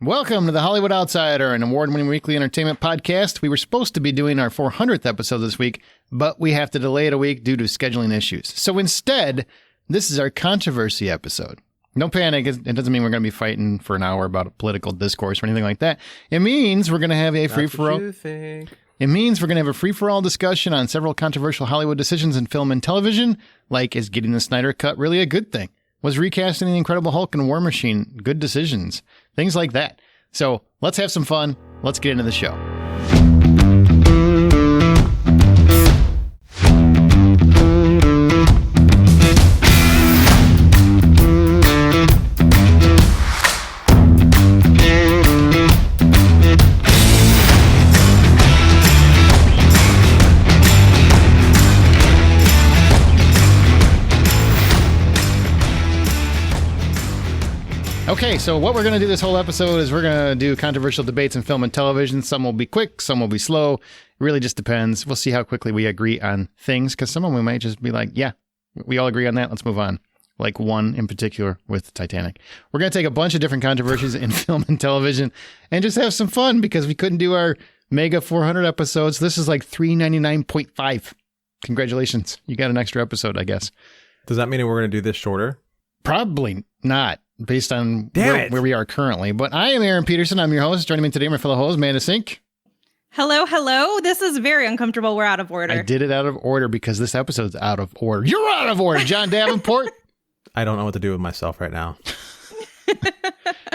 Welcome to the Hollywood Outsider, an award-winning weekly entertainment podcast. We were supposed to be doing our 400th episode this week, but we have to delay it a week due to scheduling issues. So instead, this is our controversy episode. No panic. It doesn't mean we're going to be fighting for an hour about a political discourse or anything like that. It means we're going to have a free-for-all. It means we're going to have a free-for-all discussion on several controversial Hollywood decisions in film and television, like is getting the Snyder Cut really a good thing? Was recasting The Incredible Hulk and War Machine good decisions? Things like that. So let's have some fun. Let's get into the show. Okay, so what we're going to do this whole episode is we're going to do controversial debates in film and television. Some will be quick, some will be slow. It really just depends. We'll see how quickly we agree on things, because some of them we might just be like, yeah, we all agree on that. Let's move on. Like one in particular with Titanic. We're going to take a bunch of different controversies in film and television and just have some fun, because we couldn't do our mega 400 episodes. This is like 399.5. Congratulations. You got an extra episode, I guess. Does that mean we're going to do this shorter? Probably not, based on where we are currently. But I am Aaron Peterson. I'm your host. Joining me today, my fellow host, Amanda Sink. Hello, hello. This is very uncomfortable. We're out of order. I did it out of order because this episode's out of order. You're out of order, John Davenport. I don't know what to do with myself right now.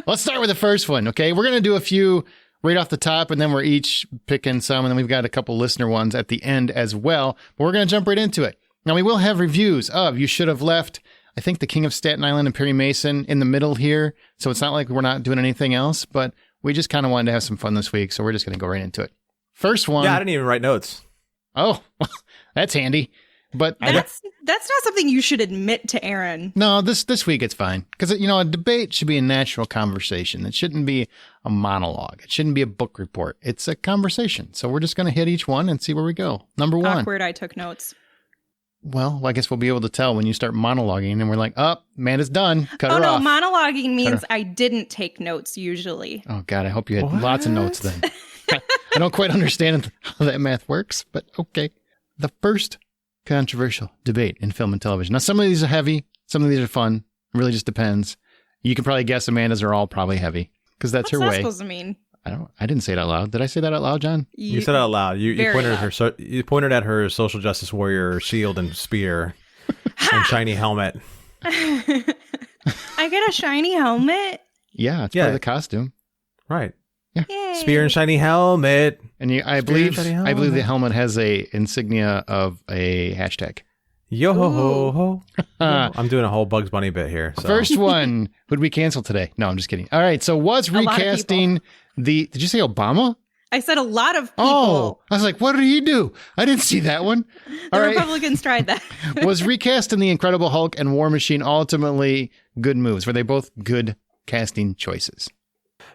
Let's start with the first one, okay? We're going to do a few right off the top, and then we're each picking some, and then we've got a couple listener ones at the end as well. But we're going to jump right into it. Now, we will have reviews of You Should Have Left, I think The King of Staten Island and Perry Mason in the middle here. So it's not like we're not doing anything else, but we just kind of wanted to have some fun this week. So we're just going to go right into it. First one. Yeah, I didn't even write notes. Oh, that's handy. But that's not something you should admit to Aaron. No, this week it's fine. Because, a debate should be a natural conversation. It shouldn't be a monologue. It shouldn't be a book report. It's a conversation. So we're just going to hit each one and see where we go. Number one. Awkward, I took notes. Well, I guess we'll be able to tell when you start monologuing and we're like, oh, man is done. Cut her off. Monologuing means I didn't take notes usually. Oh, God, I hope you had lots of notes then. I don't quite understand how that math works, but okay. The first controversial debate in film and television. Now, some of these are heavy. Some of these are fun. It really just depends. You can probably guess Amanda's are all probably heavy because that's her way. What's that supposed to mean? I didn't say it out loud. Did I say that out loud, John? You said it out loud. You pointed at her social justice warrior shield and spear and shiny helmet. I get a shiny helmet? Yeah, it's part of the costume. Right. Yeah. Yay. Spear and shiny helmet. And I believe the helmet has a insignia of a hashtag. Yo ho ho ho. I'm doing a whole Bugs Bunny bit here. So. First one, would we cancel today? No, I'm just kidding. All right, so was recasting did you say Obama? I said a lot of people. Oh, I was like, what did he do? I didn't see that one. The Republicans tried that. Was recasting The Incredible Hulk and War Machine ultimately good moves? Were they both good casting choices?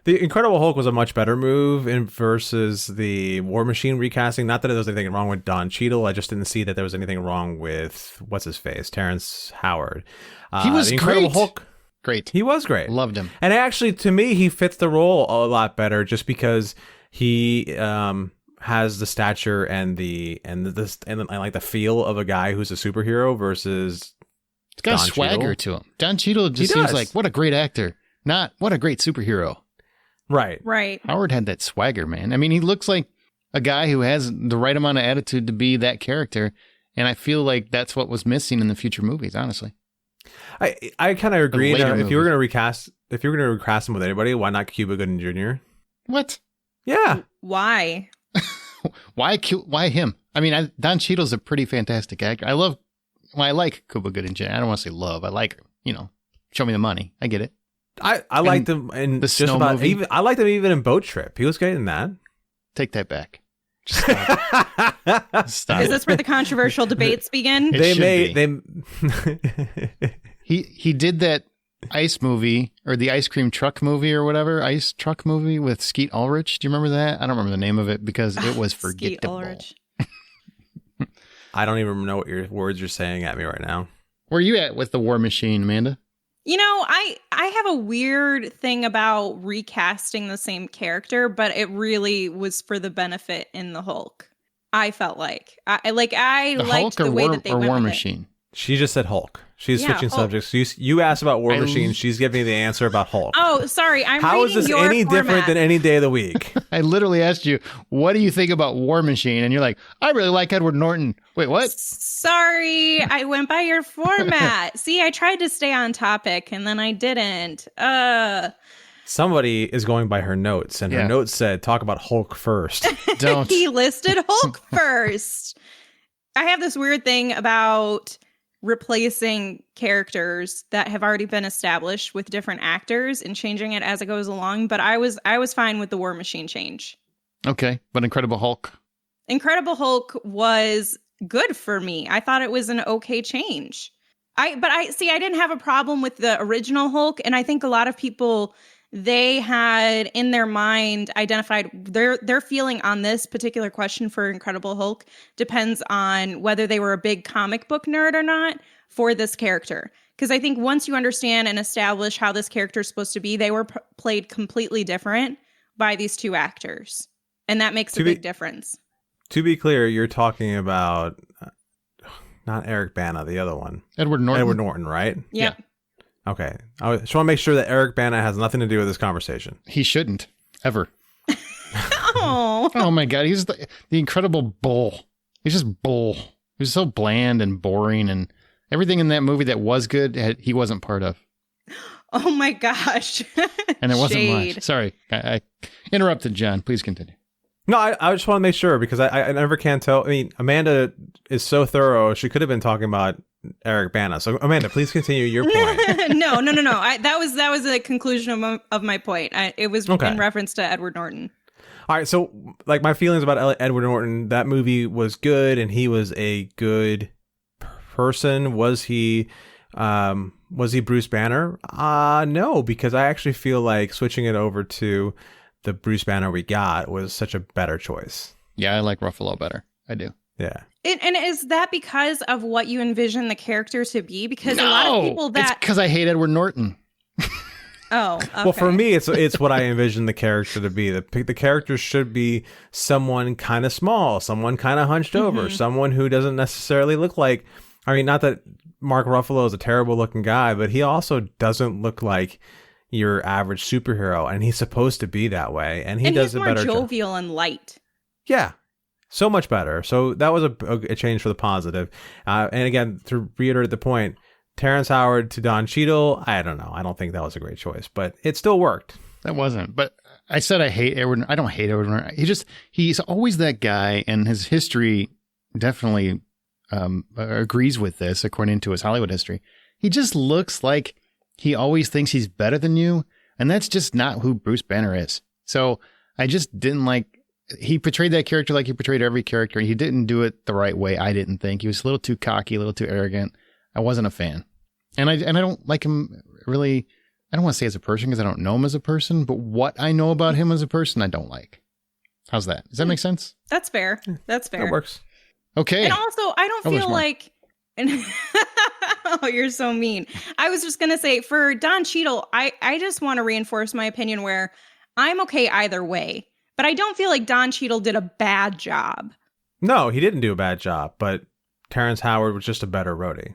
The Incredible Hulk was a much better move versus the War Machine recasting. Not that there was anything wrong with Don Cheadle. I just didn't see that there was anything wrong with, Terrence Howard. He was the Incredible great. Hulk. Great. He was great. Loved him. And actually, to me, he fits the role a lot better just because he has the stature and like the feel of a guy who's a superhero versus it's got a swagger to him. Don Cheadle just seems like what a great actor, not what a great superhero. Right. Howard had that swagger, man. I mean, he looks like a guy who has the right amount of attitude to be that character, and I feel like that's what was missing in the future movies, honestly. I kind of agree that if you were going to recast him with anybody, why not Cuba Gooding Jr.? What? Yeah. Why? Why him? I mean, Don Cheadle's a pretty fantastic actor. I like Cuba Gooding Jr. I don't want to say love. I like, show me the money. I get it. I liked him in the just about movie. even. I liked him even in Boat Trip. He was great in that. Take that back. Just stop. Stop. Is this where the controversial debates begin? He did that ice movie or the ice cream truck movie or whatever, ice truck movie with Skeet Ulrich. Do you remember that? I don't remember the name of it because it was forgettable. I don't even know what words you're saying at me right now. Where are you at with the War Machine, Amanda? I have a weird thing about recasting the same character, but it really was for the benefit in the Hulk. I felt like I liked Hulk the way that they or went War with Machine. She just said Hulk. She's Yeah, switching Hulk. subjects. You asked about War Machine. She's giving me the answer about Hulk. Oh, sorry. How is this your any different format. than any day of the week? I literally asked you, what do you think about War Machine? And you're like, I really like Edward Norton. Wait, what? Sorry, I went by your format. See, I tried to stay on topic and then I didn't. Somebody is going by her notes, and her notes said, talk about Hulk first. Don't. He listed Hulk first. I have this weird thing about replacing characters that have already been established with different actors and changing it as it goes along, but I was fine with the War Machine change. Okay, but Incredible Hulk. Incredible Hulk was good for me. I thought it was an okay change. I didn't have a problem with the original Hulk, and I think a lot of people, they had in their mind identified their feeling on this particular question for Incredible Hulk depends on whether they were a big comic book nerd or not for this character. Because I think once you understand and establish how this character is supposed to be, they were played completely different by these two actors. And that makes a big difference. To be clear, you're talking about not Eric Bana, the other one. Edward Norton. Edward Norton, right? Yeah. Okay. I just want to make sure that Eric Bana has nothing to do with this conversation. He shouldn't, ever. Oh. Oh my God, he's the Incredible Bull. He's just Bull. He's so bland and boring, and everything in that movie that was good, he wasn't part of. Oh my gosh. And it wasn't Shade. much. Sorry, I interrupted, John. Please continue. No, I just want to make sure because I never can tell. I mean, Amanda is so thorough. She could have been talking about Eric Bana. So, Amanda, please continue your point. No. That was the conclusion of my point. It was in reference to Edward Norton. All right. So, like, my feelings about Edward Norton, that movie was good and he was a good person. Was he Bruce Banner? No, because I actually feel like switching it over to the Bruce Banner we got was such a better choice. Yeah, I like Ruffalo better. I do. Yeah. And is that because of what you envision the character to be? Because a lot of people it's because I hate Edward Norton. Oh, okay. Well, for me, it's what I envision the character to be. The character should be someone kind of small, someone kind of hunched over, someone who doesn't necessarily look like. I mean, not that Mark Ruffalo is a terrible looking guy, but he also doesn't look like your average superhero, and he's supposed to be that way, and does a better job. He's more jovial and light. Yeah, so much better. So that was a change for the positive. And again, to reiterate the point, Terrence Howard to Don Cheadle, I don't know. I don't think that was a great choice, but it still worked. That wasn't. But I said I hate Edward. I don't hate Edward Norton. He's always that guy, and his history definitely agrees with this, according to his Hollywood history. He just looks like he always thinks he's better than you, and that's just not who Bruce Banner is. So I just didn't like. He portrayed that character like he portrayed every character. He didn't do it the right way. I didn't think he was a little too cocky, a little too arrogant. I wasn't a fan, and I don't like him really. I don't want to say as a person because I don't know him as a person, but what I know about him as a person, I don't like. How's that? Does that make sense? That's fair. That's fair. That works. Okay. And also, I don't feel like. Oh, you're so mean. I was just gonna say for Don Cheadle, I just want to reinforce my opinion where I'm okay either way. But I don't feel like Don Cheadle did a bad job. No, he didn't do a bad job, but Terrence Howard was just a better roadie.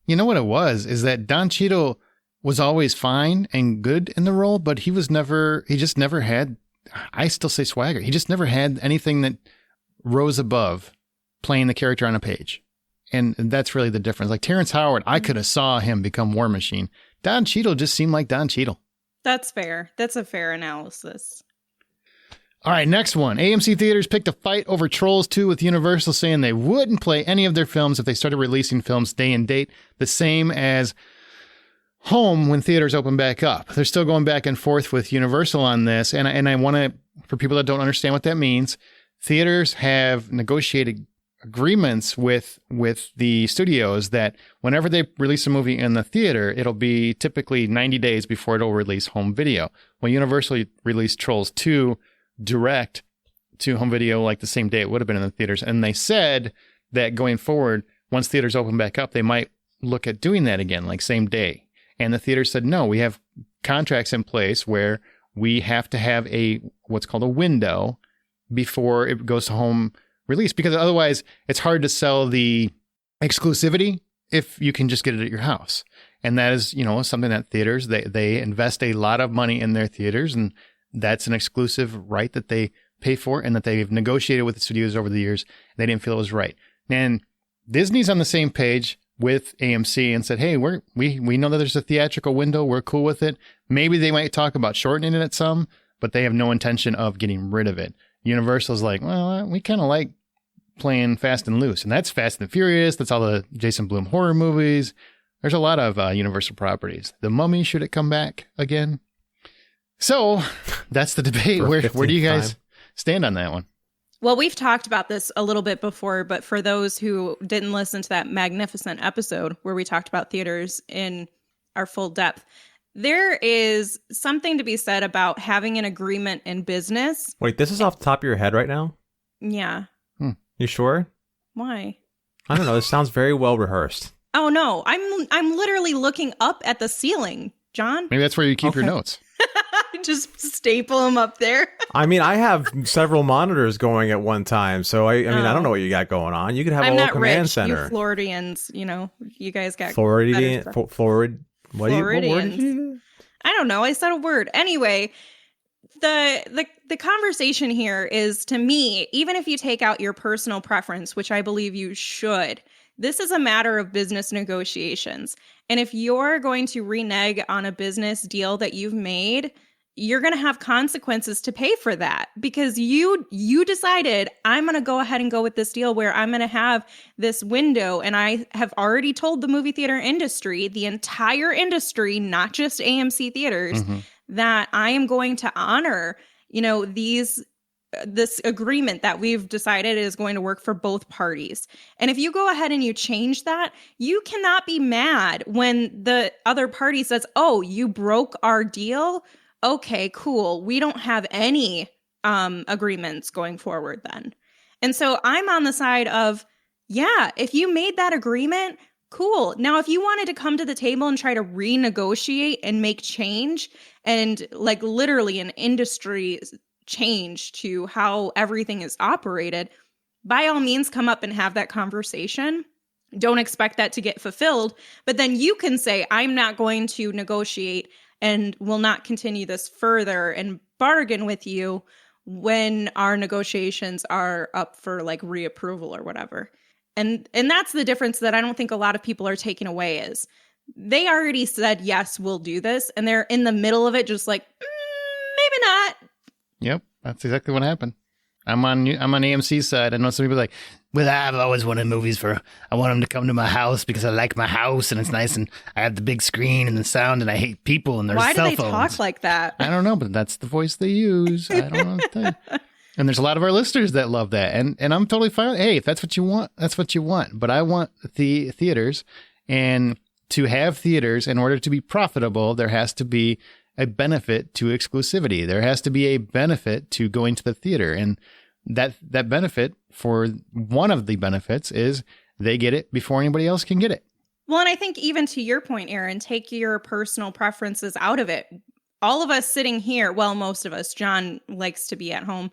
You know what it was? Is that Don Cheadle was always fine and good in the role, but he just never had, I still say swagger. He just never had anything that rose above playing the character on a page. And that's really the difference. Like Terrence Howard, I could have saw him become War Machine. Don Cheadle just seemed like Don Cheadle. That's fair. That's a fair analysis. All right, next one. AMC Theaters picked a fight over Trolls 2 with Universal saying they wouldn't play any of their films if they started releasing films day and date, the same as home when theaters open back up. They're still going back and forth with Universal on this, and I want to, for people that don't understand what that means, theaters have negotiated agreements with the studios that whenever they release a movie in the theater, it'll be typically 90 days before it'll release home video. Well, Universal released Trolls 2 direct to home video like the same day it would have been in the theaters. And they said that going forward, once theaters open back up, they might look at doing that again, like same day. And the theater said, no, we have contracts in place where we have to have what's called a window before it goes to home release, because otherwise it's hard to sell the exclusivity if you can just get it at your house. And that is, something that theaters, they invest a lot of money in their theaters, and that's an exclusive right that they pay for and that they've negotiated with the studios over the years. They didn't feel it was right. And Disney's on the same page with AMC and said, hey, we know that there's a theatrical window. We're cool with it. Maybe they might talk about shortening it some, but they have no intention of getting rid of it. Universal's like, well, we kind of like playing fast and loose. And that's Fast and Furious. That's all the Jason Blum horror movies. There's a lot of Universal properties. The Mummy, should it come back again? So that's the debate. Where do you guys stand on that one? Well, we've talked about this a little bit before, but for those who didn't listen to that magnificent episode where we talked about theaters in our full depth, there is something to be said about having an agreement in business. Wait, this is off the top of your head right now? Yeah. You sure? Why? I don't know. This sounds very well rehearsed. Oh, no. I'm literally looking up at the ceiling, John. Maybe that's where you keep your notes. Just staple them up there. I mean, I have several monitors going at one time, so I don't know what you got going on. You could have a whole command center. You Floridians, you guys got Floridians. Floridians. I don't know. I said a word. Anyway, the conversation here is, to me, even if you take out your personal preference, which I believe you should, this is a matter of business negotiations. And if you're going to renege on a business deal that you've made, you're going to have consequences to pay for that, because you decided, I'm going to go ahead and go with this deal where I'm going to have this window. And I have already told the movie theater industry, the entire industry, not just AMC theaters, that I am going to honor, this agreement that we've decided is going to work for both parties. And if you go ahead and you change that, you cannot be mad when the other party says, oh, you broke our deal. Okay, cool. We don't have any agreements going forward then. And so I'm on the side of, yeah, if you made that agreement, cool. Now, if you wanted to come to the table and try to renegotiate and make change, and like literally an industry change to how everything is operated, by all means, come up and have that conversation. Don't expect that to get fulfilled. But then you can say, I'm not going to negotiate and will not continue this further and bargain with you when our negotiations are up for like reapproval or whatever. And that's the difference that I don't think a lot of people are taking away, is they already said, yes, we'll do this. And they're in the middle of it, just like, maybe not. Yep, that's exactly what happened. I'm on AMC's side. I know some people are like, well, I've always wanted movies I want them to come to my house because I like my house and it's nice and I have the big screen and the sound and I hate people and their cell phones. Why do they talk like that? I don't know, but that's the voice they use. I don't know what to tell you. And there's a lot of our listeners that love that. And I'm totally fine. Hey, if that's what you want, that's what you want. But I want the theaters, and to have theaters, in order to be profitable, there has to be a benefit to exclusivity. There has to be a benefit to going to the theater. And that benefit, for one of the benefits, is they get it before anybody else can get it. Well, and I think even to your point, Aaron, take your personal preferences out of it. All of us sitting here, well, most of us, John likes to be at home,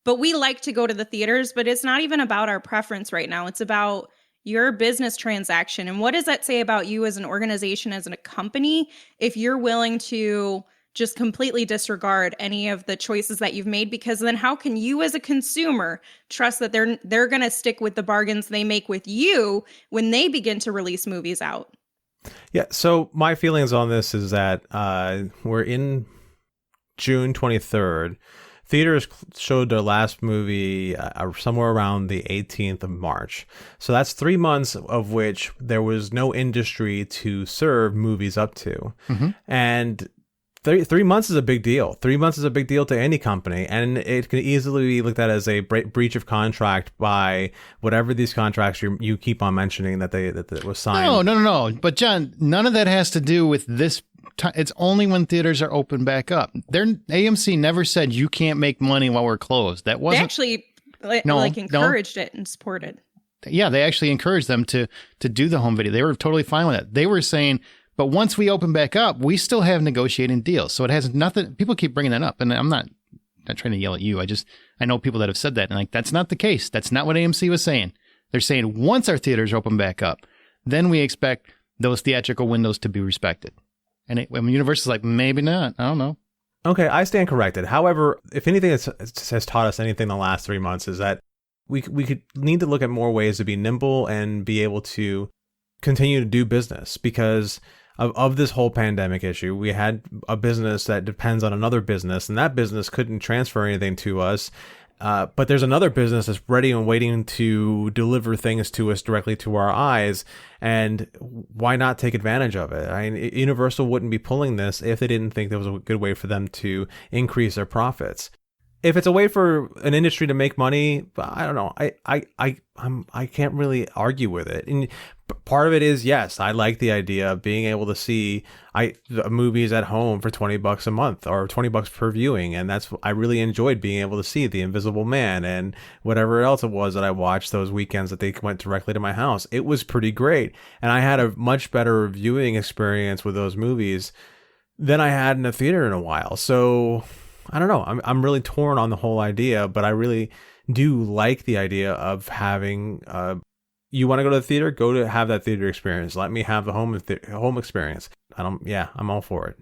but we like to go to the theaters, but it's not even about our preference right now. It's about your business transaction. And what does that say about you as an organization, as a company, if you're willing to just completely disregard any of the choices that you've made? Because then how can you as a consumer trust that they're going to stick with the bargains they make with you when they begin to release movies out? Yeah, so my feelings on this is that we're in June 23rd. Theaters showed their last movie somewhere around the 18th of March. So that's 3 months of which there was no industry to serve movies up to. Mm-hmm. And 3 months is a big deal. 3 months is a big deal to any company. And it can easily be looked at as a breach of contract by whatever these contracts you keep on mentioning that was signed. No. But John, none of that has to do with this. It's only when theaters are open back up. AMC never said you can't make money while we're closed. That wasn't. They actually encouraged it and supported. Yeah, they actually encouraged them to do the home video. They were totally fine with it. They were saying But once we open back up, we still have negotiating deals. So it has nothing. People keep bringing that up, and I'm not trying to yell at you. I know people that have said that, and like, that's not the case. That's not what AMC was saying. They're saying once our theaters open back up, then we expect those theatrical windows to be respected. And Universal's like, maybe not. I don't know. Okay, I stand corrected. However, if anything has taught us anything the last 3 months is that we could need to look at more ways to be nimble and be able to continue to do business because of this whole pandemic issue. We had a business that depends on another business, and that business couldn't transfer anything to us. But there's another business that's ready and waiting to deliver things to us directly to our eyes. And why not take advantage of it? I mean, Universal wouldn't be pulling this if they didn't think there was a good way for them to increase their profits. If it's a way for an industry to make money, I don't know. I can't really argue with it. And part of it is, yes, I like the idea of being able to see the movies at home for $20 a month or $20 per viewing. And I really enjoyed being able to see The Invisible Man and whatever else it was that I watched those weekends that they went directly to my house. It was pretty great. And I had a much better viewing experience with those movies than I had in a theater in a while. So I don't know. I'm really torn on the whole idea, but I really do like the idea of having, you want to go to the theater, go to have that theater experience. Let me have the home experience. I'm all for it.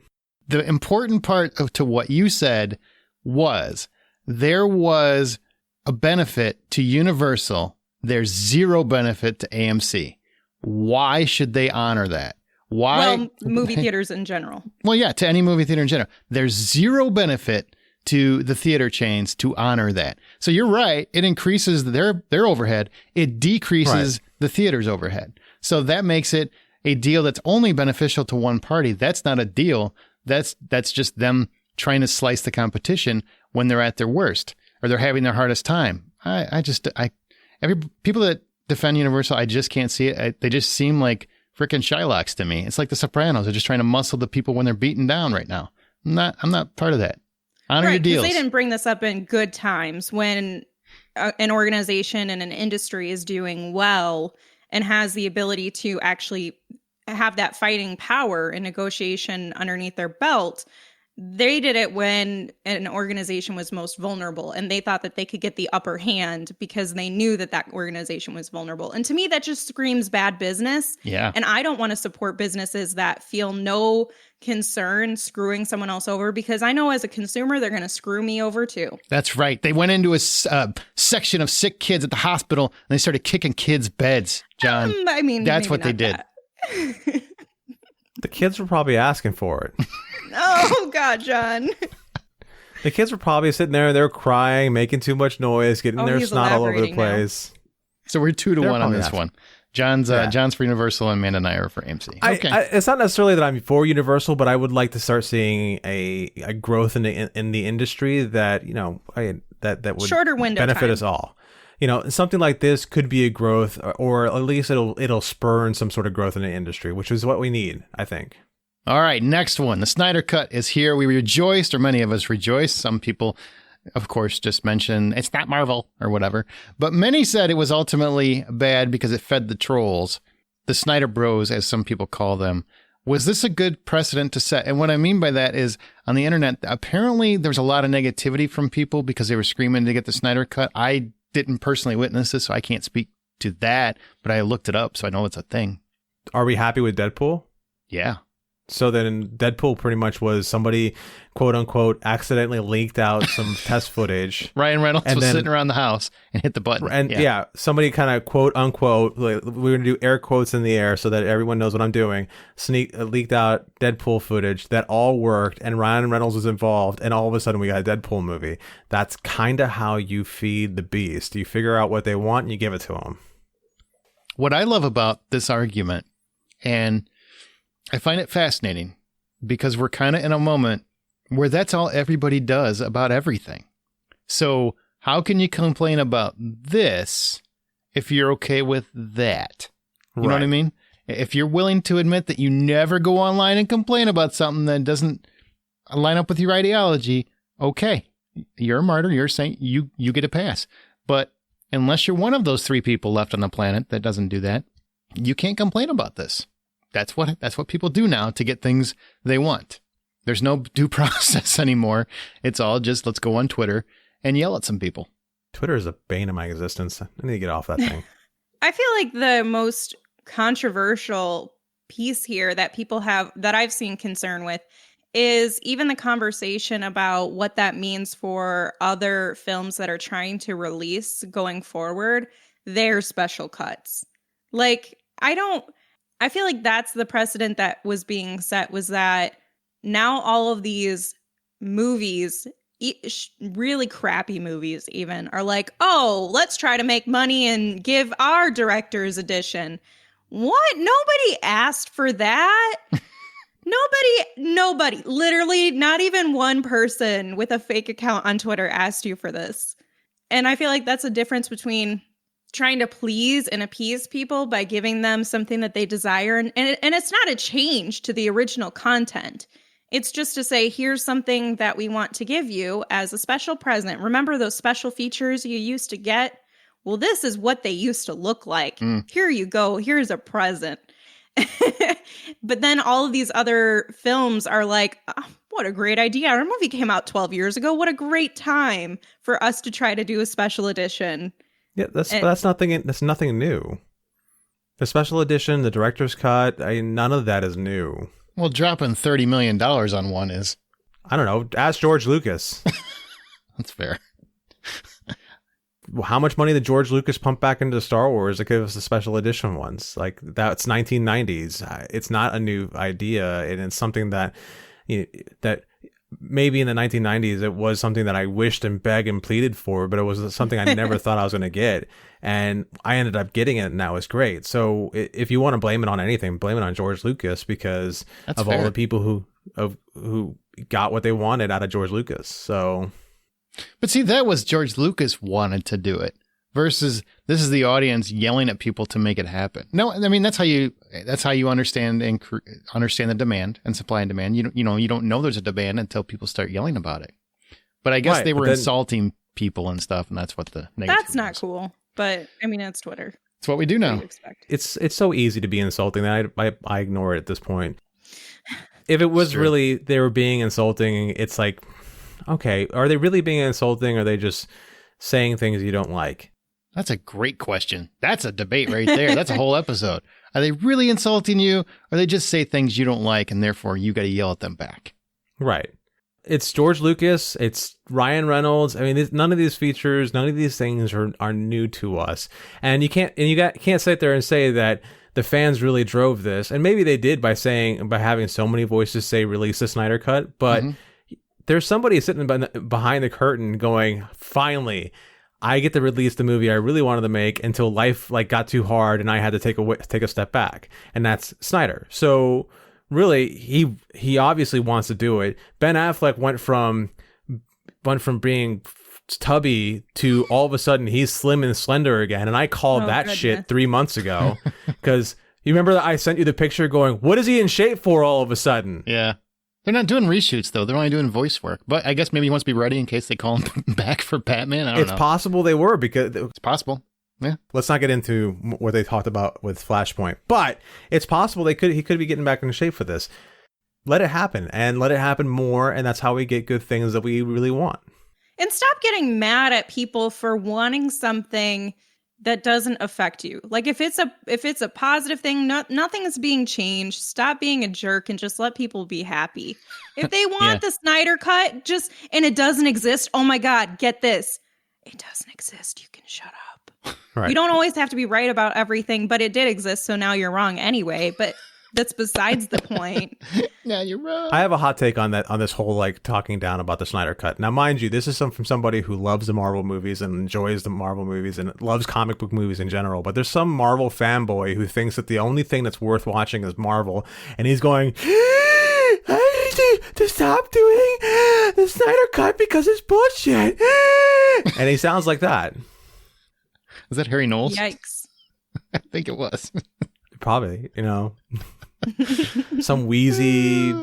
The important part to what you said was there was a benefit to Universal. There's zero benefit to AMC. Why should they honor that? Why? Well, movie theaters in general. Well, yeah, to any movie theater in general. There's zero benefit to the theater chains to honor that. So you're right. It increases their overhead. It decreases the theater's overhead. So that makes it a deal that's only beneficial to one party. That's not a deal. That's just them trying to slice the competition when they're at their worst or they're having their hardest time. People that defend Universal, I just can't see it. They just seem like freaking Shylocks to me. It's like The Sopranos. They're just trying to muscle the people when they're beaten down right now. I'm not part of that. Honor your deals. They didn't bring this up in good times when an organization and an industry is doing well and has the ability to actually have that fighting power and negotiation underneath their belt. They did it when an organization was most vulnerable, and they thought that they could get the upper hand because they knew that organization was vulnerable. And to me, that just screams bad business. Yeah. And I don't want to support businesses that feel no concern screwing someone else over, because I know as a consumer, they're going to screw me over too. That's right. They went into a section of sick kids at the hospital and they started kicking kids' beds, John. That's what they did. The kids were probably asking for it. Oh, God, John. The kids were probably sitting there, they're crying, making too much noise, getting their snot all over the place. Now. So we're 2-1 on this one. John's for Universal and Amanda and I are for AMC. Okay. It's not necessarily that I'm for Universal, but I would like to start seeing a growth in the industry that, that would shorter window benefit time. Us all. Something like this could be a growth, or at least it'll spur some sort of growth in the industry, which is what we need, I think. All right, next one. The Snyder Cut is here. We rejoiced, or many of us rejoiced. Some people, of course, just mention it's not Marvel or whatever. But many said it was ultimately bad because it fed the trolls, the Snyder Bros, as some people call them. Was this a good precedent to set? And what I mean by that is on the internet, apparently there was a lot of negativity from people because they were screaming to get the Snyder Cut. I didn't personally witness this, so I can't speak to that, but I looked it up, so I know it's a thing. Are we happy with Deadpool? Yeah. So then Deadpool pretty much was somebody, quote unquote, accidentally leaked out some test footage. Ryan Reynolds was sitting around the house and hit the button. And somebody kind of quote unquote, like, we're going to do air quotes in the air so that everyone knows what I'm doing, leaked out Deadpool footage that all worked and Ryan Reynolds was involved. And all of a sudden we got a Deadpool movie. That's kind of how you feed the beast. You figure out what they want and you give it to them. What I love about this argument, and I find it fascinating because we're kind of in a moment where that's all everybody does about everything. So how can you complain about this if you're okay with that? You know what I mean? If you're willing to admit that you never go online and complain about something that doesn't line up with your ideology, okay, you're a martyr. You're saying you get a pass. But unless you're one of those 3 people left on the planet that doesn't do that, you can't complain about this. that's what people do now to get things they want. There's no due process anymore. It's all just let's go on Twitter and yell at some people. Twitter is a bane of my existence. I need to get off that thing. I feel like the most controversial piece here that people have, that I've seen concern with, is even the conversation about what that means for other films that are trying to release going forward, their special cuts. Like, I feel like that's the precedent that was being set, was that now all of these movies, really crappy movies even, are like, oh, let's try to make money and give our director's edition. What? Nobody asked for that. Nobody, literally not even one person with a fake account on Twitter asked you for this. And I feel like that's a difference between trying to please and appease people by giving them something that they desire. And it's not a change to the original content. It's just to say, here's something that we want to give you as a special present. Remember those special features you used to get? Well, this is what they used to look like. Here you go. Here's a present. But then all of these other films are like, oh, what a great idea. Our movie came out 12 years ago. What a great time for us to try to do a special edition. Yeah, that's nothing new. The special edition, the director's cut, none of that is new. Well, dropping $30 million on one is... I don't know. Ask George Lucas. That's fair. How much money did George Lucas pump back into Star Wars to give us the special edition ones? Like, that's 1990s. It's not a new idea, and it's something that that maybe in the 1990s it was something that I wished and begged and pleaded for, but it was something I never thought I was going to get, and I ended up getting it, and that was great. So if you want to blame it on anything, blame it on George Lucas, because that's of fair. all the people who got what they wanted out of George Lucas. So. But see, that was George Lucas wanted to do it versus this is the audience yelling at people to make it happen. No, I mean, that's how you understand and understand the demand and supply and demand. You don't know there's a demand until people start yelling about it. But I guess they were insulting people and stuff, and that's what the negative That's not cool. But I mean, it's Twitter. It's what we do now. It's so easy to be insulting that I ignore it at this point. If it was really they were being insulting, it's like, okay, are they really being insulting? Or are they just saying things you don't like? That's a great question. That's a debate right there. That's a whole episode. Are they really insulting you? Or they just say things you don't like and therefore you got to yell at them back? Right. It's George Lucas. It's Ryan Reynolds. I mean, none of these features, none of these things are new to us. And you can't sit there and say that the fans really drove this. And maybe they did by having so many voices say release the Snyder Cut. But there's somebody sitting behind the curtain going, finally, I get to release the movie I really wanted to make until life got too hard and I had to take a step back. And that's Snyder. So really, he obviously wants to do it. Ben Affleck went from being tubby to all of a sudden he's slim and slender again. And I called shit 3 months ago because you remember that I sent you the picture going, what is he in shape for all of a sudden? Yeah. They're not doing reshoots, though. They're only doing voice work. But I guess maybe he wants to be ready in case they call him back for Batman. I don't know. It's possible they were, because... It's possible. Yeah. Let's not get into what they talked about with Flashpoint. But it's possible he could be getting back into shape for this. Let it happen. And let it happen more. And that's how we get good things that we really want. And stop getting mad at people for wanting something that doesn't affect you. Like, if it's a positive thing, nothing is being changed. Stop being a jerk and just let people be happy. If they want the Snyder Cut, and it doesn't exist, oh my God, get this. It doesn't exist. You can shut up. Right. You don't always have to be right about everything, but it did exist, so now you're wrong anyway. But that's besides the point. Yeah, you're wrong. I have a hot take on this whole talking down about the Snyder Cut. Now, mind you, this is from somebody who loves the Marvel movies and enjoys the Marvel movies and loves comic book movies in general. But there's some Marvel fanboy who thinks that the only thing that's worth watching is Marvel, and he's going, I need to stop doing the Snyder Cut because it's bullshit. And he sounds like that. Is that Harry Knowles? Yikes. I think it was. Probably, some wheezy,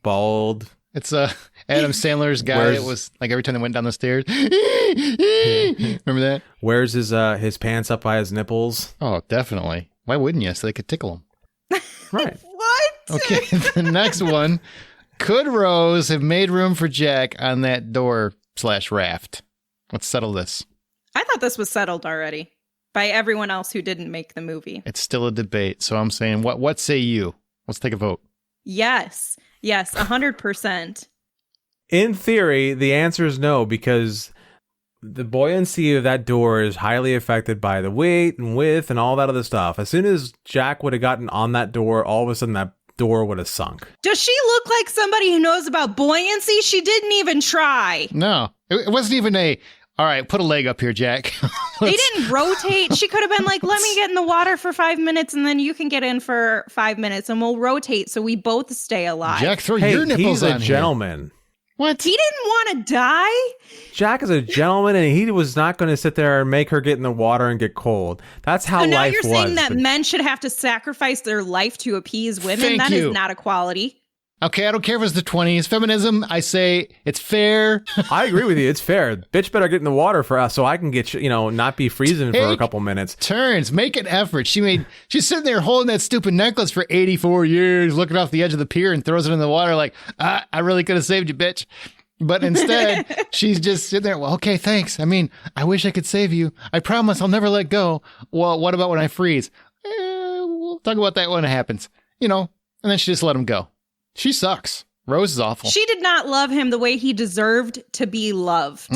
bald. It's Adam Sandler's guy. It was like every time they went down the stairs. Remember that? Wears his pants up by his nipples. Oh, definitely. Why wouldn't you? So they could tickle him. Right. What? Okay, the next one. Could Rose have made room for Jack on that door/raft? Let's settle this. I thought this was settled already by everyone else who didn't make the movie. It's still a debate, so I'm saying, what say you? Let's take a vote. Yes, 100%. In theory, the answer is no, because the buoyancy of that door is highly affected by the weight and width and all that other stuff. As soon as Jack would have gotten on that door, all of a sudden that door would have sunk. Does she look like somebody who knows about buoyancy? She didn't even try. No, it wasn't even all right, put a leg up here, Jack. They didn't rotate. She could have been like, let me get in the water for 5 minutes and then you can get in for 5 minutes and we'll rotate so we both stay alive. Jack, throw your nipples he's a on gentleman. Here. What? He didn't want to die? Jack is a gentleman, and he was not going to sit there and make her get in the water and get cold. That's how So now life you're was. saying that men should have to sacrifice their life to appease women? Thank That you. is not equality. Okay, I don't care if it's the 20s. Feminism, I say it's fair. I agree with you. It's fair. Bitch better get in the water for us so I can get, not be freezing for a Take couple minutes. Turns, make an effort. She's sitting there holding that stupid necklace for 84 years, looking off the edge of the pier and throws it in the water like, I really could have saved you, bitch. But instead, she's just sitting there. Well, okay, thanks. I mean, I wish I could save you. I promise I'll never let go. Well, what about when I freeze? We'll talk about that when it happens. And then she just let him go. She sucks. Rose is awful. She did not love him the way he deserved to be loved.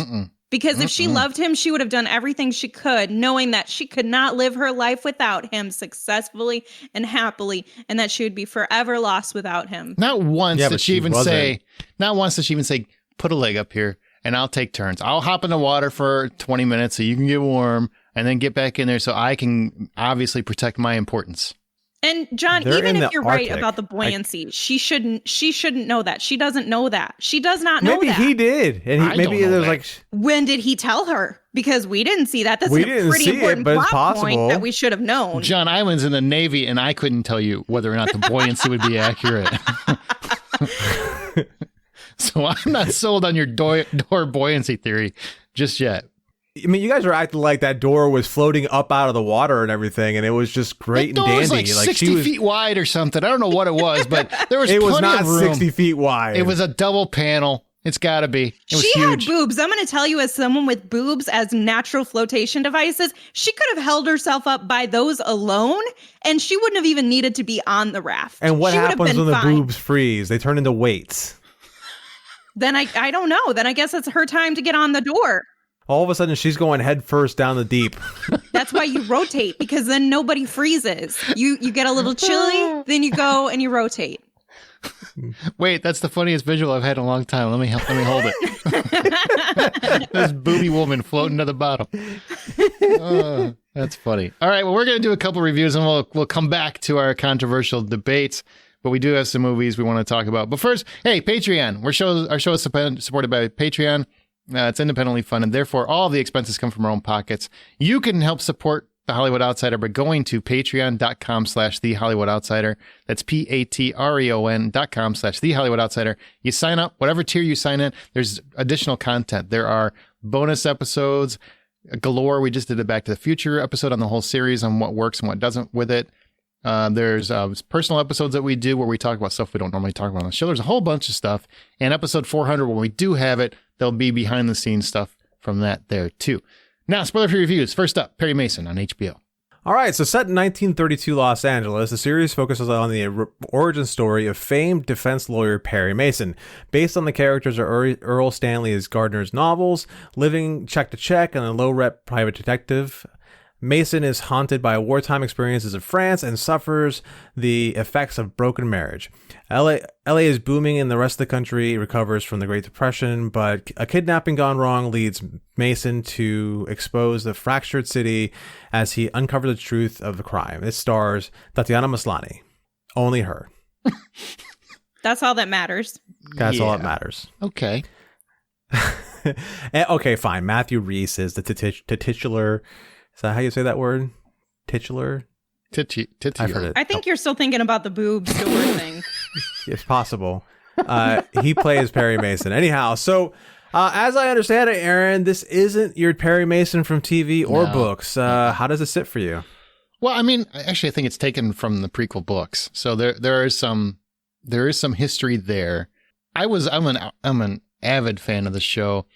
Because if she loved him, she would have done everything she could, knowing that she could not live her life without him successfully and happily, and that she would be forever lost without him. Not once Yeah, did but she she even wasn't. say, put a leg up here and I'll take turns. I'll hop in the water for 20 minutes so you can get warm and then get back in there so I can obviously protect my importance. And John, They're even in if the you're right Arctic. about the buoyancy, she shouldn't know that. She doesn't know that. She does not know Maybe that. he did. And I maybe don't know there's that. like... When did he tell her? Because we didn't see that. That's We a didn't pretty see it, important but it's plot possible. point that we should have known. John Island's in the Navy and I couldn't tell you whether or not the buoyancy would be accurate. So I'm not sold on your door buoyancy theory just yet. I mean, you guys were acting like that door was floating up out of the water and everything, and it was just great That and door was dandy. like 60 feet wide or something. I don't know what it was, but there was It was plenty not of room. 60 feet wide. It was a double panel. It's got to be. It was She huge. had boobs. I'm going to tell you, as someone with boobs as natural flotation devices, she could have held herself up by those alone, and she wouldn't have even needed to be on the raft. And what She would have happens been when the fine. boobs freeze? They turn into weights. Then I don't know. Then I guess it's her time to get on the door. All of a sudden, she's going head first down the deep. That's why you rotate, because then nobody freezes. You get a little chilly, then you go and you rotate. Wait, that's the funniest visual I've had in a long time. Let me hold it. This booby woman floating to the bottom. Oh, that's funny. All right, well, we're going to do a couple reviews and we'll come back to our controversial debates. But we do have some movies we want to talk about. But first, hey, Patreon. Our show is supported by Patreon. It's independently funded. Therefore, all of the expenses come from our own pockets. You can help support The Hollywood Outsider by going to patreon.com/The Hollywood Outsider. That's patreon.com/The Hollywood Outsider. You sign up, whatever tier you sign in, there's additional content. There are bonus episodes galore. We just did a Back to the Future episode on the whole series on what works and what doesn't with it. There's personal episodes that we do where we talk about stuff we don't normally talk about on the show. There's a whole bunch of stuff. And episode 400, when we do have it, there'll be behind the scenes stuff from that there too. Now, spoiler-free reviews. First up, Perry Mason on HBO. All right, so set in 1932 Los Angeles, the series focuses on the origin story of famed defense lawyer Perry Mason, based on the characters of Earl Stanley's Gardner's novels, living check to check and a low-rep private detective. Mason is haunted by wartime experiences in France and suffers the effects of broken marriage. LA is booming and the rest of the country recovers from the Great Depression, but a kidnapping gone wrong leads Mason to expose the fractured city as he uncovers the truth of the crime. It stars Tatiana Maslany. Only her. That's all that matters. That's all that matters. Okay. Okay, fine. Matthew Rhys is the titular... Is that how you say that word? Titular? I've heard it. I think you're still thinking about the boobs door thing. If possible. He plays Perry Mason. Anyhow, so as I understand it, Aaron, this isn't your Perry Mason from TV or books. How does it sit for you? Well, I mean, actually, I think it's taken from the prequel books, so there is some history there. I'm an avid fan of the show.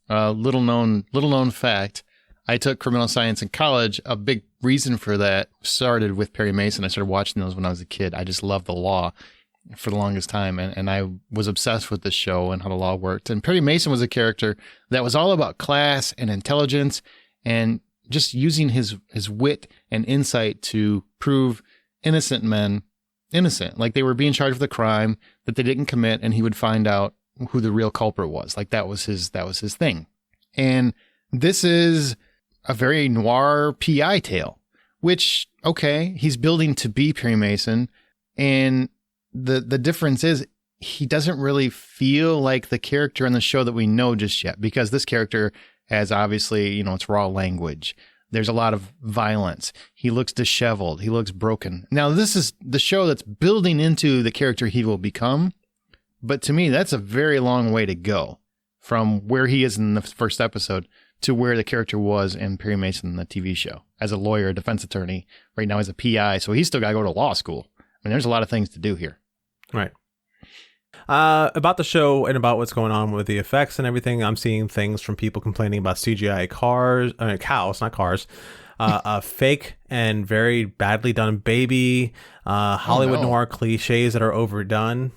Little known fact: I took criminal science in college. A big reason for that started with Perry Mason. I started watching those when I was a kid. I just loved the law for the longest time, and I was obsessed with the show and how the law worked. And Perry Mason was a character that was all about class and intelligence and just using his wit and insight to prove innocent men innocent. Like they were being charged with a crime that they didn't commit, and he would find out who the real culprit was. Like that was his thing. And this is a very noir PI tale, which, okay, he's building to be Perry Mason. And the difference is he doesn't really feel like the character in the show that we know just yet, because this character has obviously, it's raw language. There's a lot of violence. He looks disheveled. He looks broken. Now, this is the show that's building into the character he will become. But to me, that's a very long way to go from where he is in the first episode to where the character was in Perry Mason, the TV show, as a lawyer, defense attorney, right now as a PI. So he's still got to go to law school. I mean, there's a lot of things to do here. Right. About the show and about what's going on with the effects and everything, I'm seeing things from people complaining about CGI cows, not cars, a fake and very badly done baby, Hollywood noir cliches that are overdone.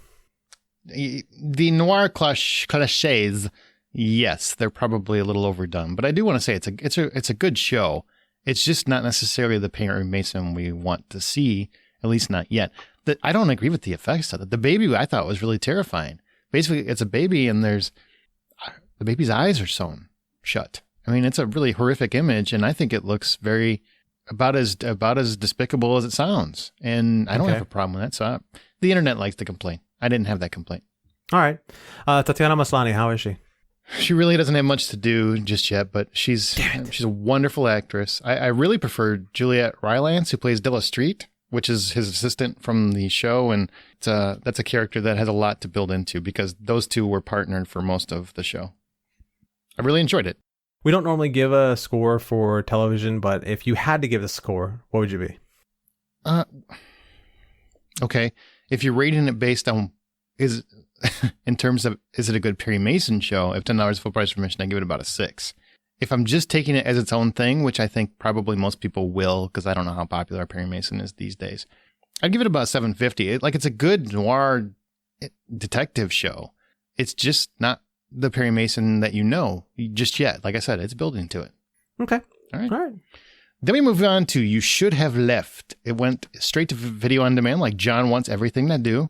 The noir cliches, yes, they're probably a little overdone, but I do want to say it's a good show. It's just not necessarily the Perry Mason we want to see, at least not yet. I don't agree with the effects of it. The baby I thought was really terrifying. Basically, it's a baby and the baby's eyes are sewn shut. I mean, it's a really horrific image, and I think it looks about as despicable as it sounds. And I don't have a problem with that. So the internet likes to complain. I didn't have that complaint. All right. Tatiana Maslany, how is she? She really doesn't have much to do just yet, but she's a wonderful actress. I really prefer Juliette Rylance, who plays Della Street, which is his assistant from the show. And that's a character that has a lot to build into because those two were partnered for most of the show. I really enjoyed it. We don't normally give a score for television, but if you had to give a score, what would you be? Okay. If you're rating it based on in terms of is it a good Perry Mason show, if $10 full price permission, I give it about a 6. If I'm just taking it as its own thing, which I think probably most people will, because I don't know how popular Perry Mason is these days, I'd give it about 750. It's a good noir detective show. It's just not the Perry Mason that you know just yet. Like I said, it's building to it. Okay. All right. Then we move on to You Should Have Left. It went straight to video on demand like John wants everything to do.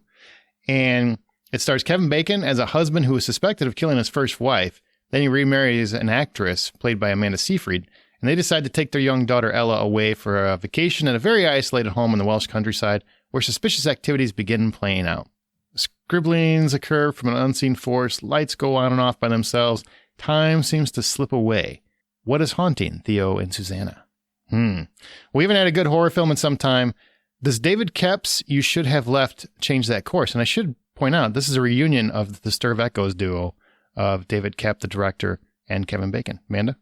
And it stars Kevin Bacon as a husband who is suspected of killing his first wife. Then he remarries an actress played by Amanda Seyfried, and they decide to take their young daughter Ella away for a vacation at a very isolated home in the Welsh countryside where suspicious activities begin playing out. Scribblings occur from an unseen force, lights go on and off by themselves, time seems to slip away. What is haunting Theo and Susanna? We haven't had a good horror film in some time. Does David Koepp's You Should Have Left change that course? And I should point out, this is a reunion of the Stir of Echoes duo of David Koepp, the director, and Kevin Bacon. Amanda?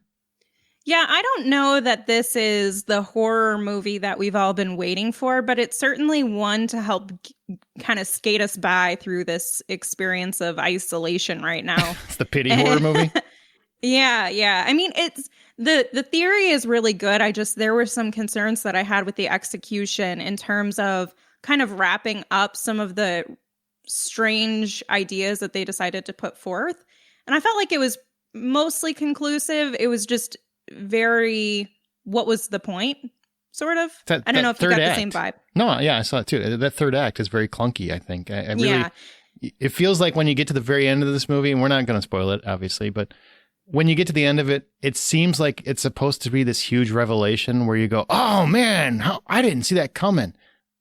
Yeah, I don't know that this is the horror movie that we've all been waiting for, but it's certainly one to help kind of skate us by through this experience of isolation right now. It's the pity horror movie? Yeah. I mean, it's the theory is really good. There were some concerns that I had with the execution in terms of kind of wrapping up some of the strange ideas that they decided to put forth. And I felt like it was mostly conclusive. It was just very, what was the point, sort of? I don't know if you got the same vibe. No, yeah, I saw it too. That third act is very clunky, I think. It feels like when you get to the very end of this movie, and we're not going to spoil it, obviously, but when you get to the end of it, it seems like it's supposed to be this huge revelation where you go, oh man, I didn't see that coming.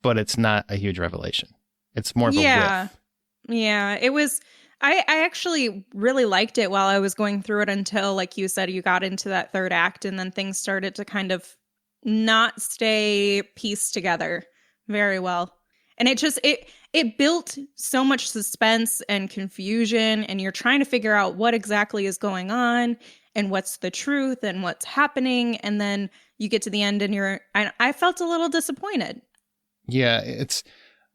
But it's not a huge revelation. It's more of a whiff. Yeah, it was... I actually really liked it while I was going through it until, like you said, you got into that third act and then things started to kind of not stay pieced together very well. And it it built so much suspense and confusion, and you're trying to figure out what exactly is going on and what's the truth and what's happening. And then you get to the end and I felt a little disappointed. Yeah,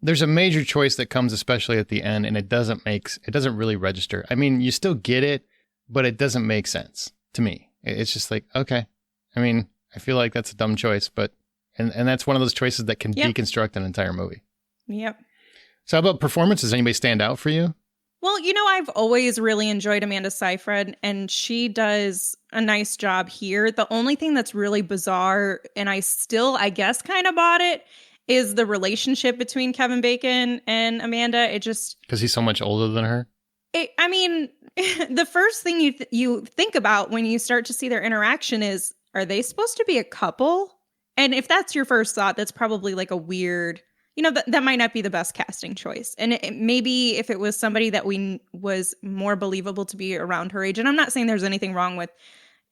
there's a major choice that comes especially at the end, and it doesn't really register. I mean, you still get it, but it doesn't make sense to me. It's just like, okay. I mean, I feel like that's a dumb choice, but and that's one of those choices that can deconstruct an entire movie. Yep. So how about performances? Anybody stand out for you? Well, I've always really enjoyed Amanda Seyfried, and she does a nice job here. The only thing that's really bizarre, and I guess, kind of bought it, is the relationship between Kevin Bacon and Amanda. It just... Because he's so much older than her? I mean, the first thing you think about when you start to see their interaction is, are they supposed to be a couple? And if that's your first thought, that's probably like a weird... that might not be the best casting choice. And maybe if it was somebody that was more believable to be around her age, and I'm not saying there's anything wrong with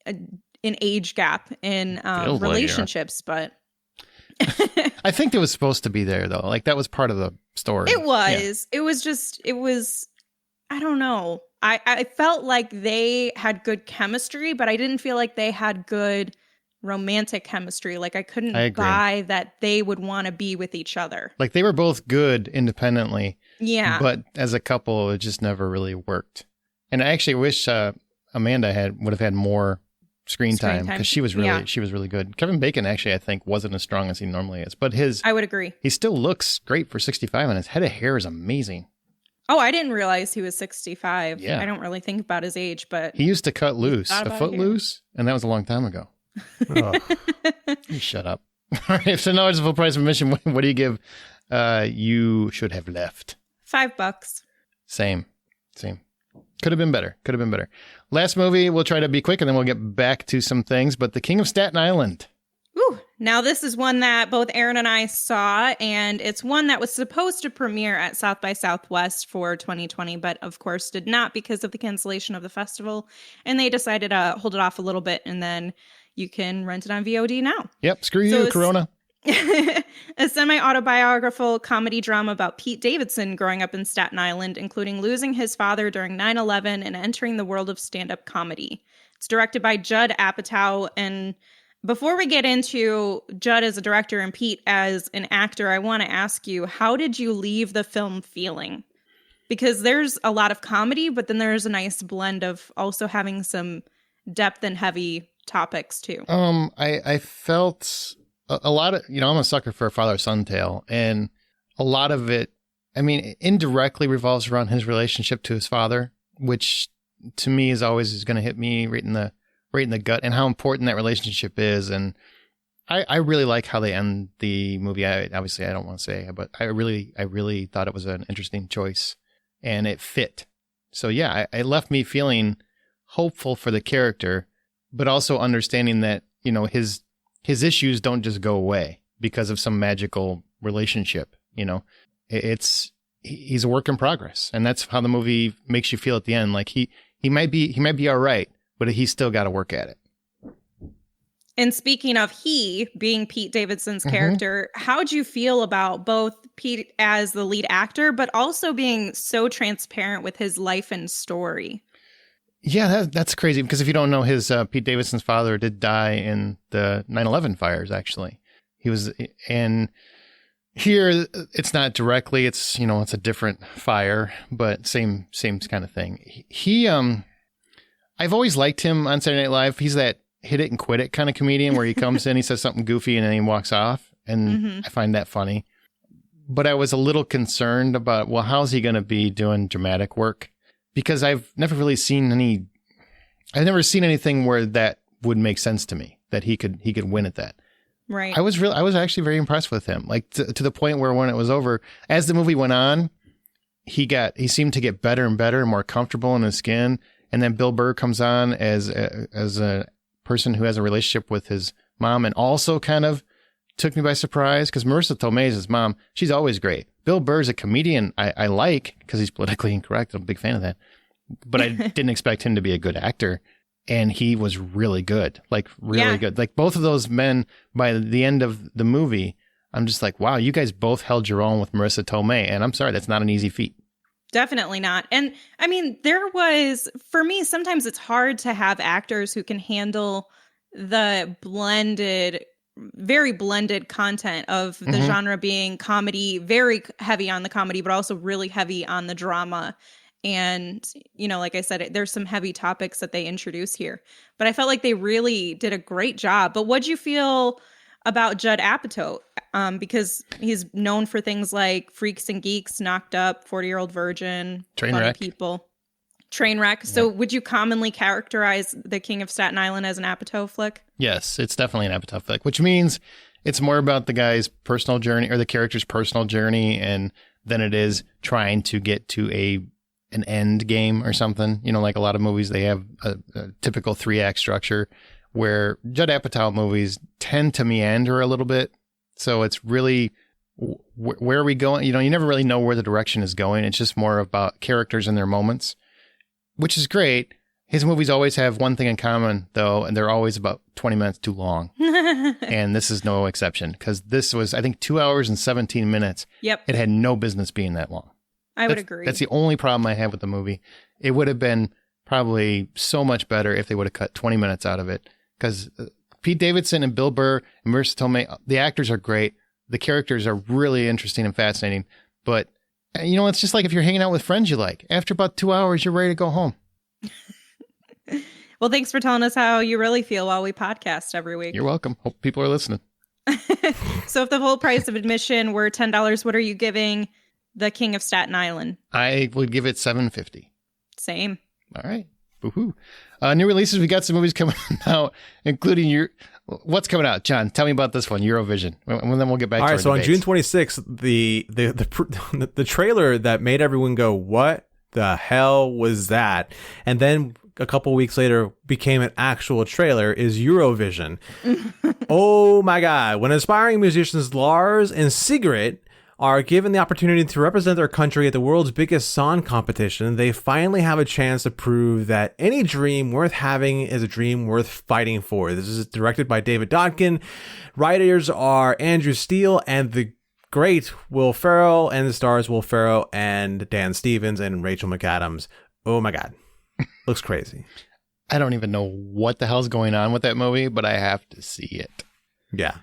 an age gap in relationships, but... I think it was supposed to be there, though. Like, that was part of the story. It was. Yeah. It was, I don't know. I felt like they had good chemistry, but I didn't feel like they had good romantic chemistry. Like, I couldn't buy that they would want to be with each other. Like, they were both good independently. Yeah. But as a couple, it just never really worked. And I actually wish Amanda would have had more screen time because she was really good. Kevin Bacon actually, I think, wasn't as strong as he normally is, but I would agree. He still looks great for 65, and his head of hair is amazing. Oh, I didn't realize he was 65. Yeah. I don't really think about his age, but he used to cut loose, a foot loose, and that was a long time ago. You shut up. All right, so now it's the full price of admission. What do you give? You should have left. $5. Same. Could have been better. Last movie, we'll try to be quick and then we'll get back to some things, but The King of Staten Island. Ooh, now this is one that both Aaron and I saw, and it's one that was supposed to premiere at South by Southwest for 2020, but of course did not because of the cancellation of the festival, and they decided to hold it off a little bit, and then you can rent it on VOD now. Yep, screw you, Corona. A semi-autobiographical comedy drama about Pete Davidson growing up in Staten Island, including losing his father during 9/11 and entering the world of stand-up comedy. It's directed by Judd Apatow. And before we get into Judd as a director and Pete as an actor, I want to ask you, how did you leave the film feeling? Because there's a lot of comedy, but then there's a nice blend of also having some depth and heavy topics too. I felt... a lot of, I'm a sucker for a father-son tale, and a lot of it, I mean, indirectly revolves around his relationship to his father, which to me is going to hit me right in the gut, and how important that relationship is. And I really like how they end the movie. Obviously, I don't want to say, but I really thought it was an interesting choice, and it fit. So yeah, it left me feeling hopeful for the character, but also understanding that, his issues don't just go away because of some magical relationship. He's a work in progress, and that's how the movie makes you feel at the end. Like he might be all right, but he's still got to work at it. And speaking of he being Pete Davidson's character, how'd you feel about both Pete as the lead actor, but also being so transparent with his life and story? Yeah, that's crazy, because if you don't know, his Pete Davidson's father did die in the 9/11 fires, actually. He was, and here it's not directly, it's a different fire, but same kind of thing. I've always liked him on Saturday Night Live. He's that hit it and quit it kind of comedian where he comes in, he says something goofy, and then he walks off, and I find that funny. But I was a little concerned about, well, how's he going to be doing dramatic work? Because I've never really seen anything where that would make sense to me, that he could win at that. Right. I was actually very impressed with him. Like to the point where when it was over, as the movie went on, he seemed to get better and better and more comfortable in his skin. And then Bill Burr comes on as a person who has a relationship with his mom, and also kind of took me by surprise, because Marissa Tomei's mom, she's always great. Bill Burr's a comedian I like because he's politically incorrect. I'm a big fan of that. But I didn't expect him to be a good actor. And he was really good, like really good. Like both of those men, by the end of the movie, I'm just like, wow, you guys both held your own with Marissa Tomei. And I'm sorry, that's not an easy feat. Definitely not. And I mean, for me, sometimes it's hard to have actors who can handle the very blended content of the genre being comedy, very heavy on the comedy, but also really heavy on the drama. And, like I said, there's some heavy topics that they introduce here. But I felt like they really did a great job. But what'd you feel about Judd Apatow? Because he's known for things like Freaks and Geeks, Knocked Up, 40-Year-Old Virgin, Trainwreck. People. Trainwreck. So would you commonly characterize The King of Staten Island as an Apatow flick? Yes, it's definitely an Apatow flick, which means it's more about the guy's personal journey or the character's personal journey than it is trying to get to an end game or something. Like a lot of movies, they have a typical 3-act structure where Judd Apatow movies tend to meander a little bit. So it's really, where are we going? You never really know where the direction is going. It's just more about characters and their moments, which is great. His movies always have one thing in common, though, and they're always about 20 minutes too long. And this is no exception, because this was, I think, 2 hours and 17 minutes. Yep. It had no business being that long. I would agree. That's the only problem I have with the movie. It would have been probably so much better if they would have cut 20 minutes out of it, because Pete Davidson and Bill Burr and Marissa Tomei, the actors are great. The characters are really interesting and fascinating. But, it's just like if you're hanging out with friends you like. After about 2 hours, you're ready to go home. Well, thanks for telling us how you really feel while we podcast every week. You're welcome. Hope people are listening. So if the full price of admission were $10, what are you giving The King of Staten Island? I would give it $7.50. Same. All right. Woohoo. New releases. We got some movies coming out, including what's coming out. John, tell me about this one, Eurovision. And then we'll get back to our so debates. On June 26th, the trailer that made everyone go, what the hell was that? And then a couple weeks later became an actual trailer is Eurovision. Oh my God. When aspiring musicians Lars and Sigrid are given the opportunity to represent their country at the world's biggest song competition, they finally have a chance to prove that any dream worth having is a dream worth fighting for. This is directed by David Dodkin. Writers are Andrew Steele and the great Will Ferrell, and the stars Will Ferrell and Dan Stevens and Rachel McAdams. Oh my God. Looks crazy. I don't even know what the hell's going on with that movie, but I have to see it. Yeah.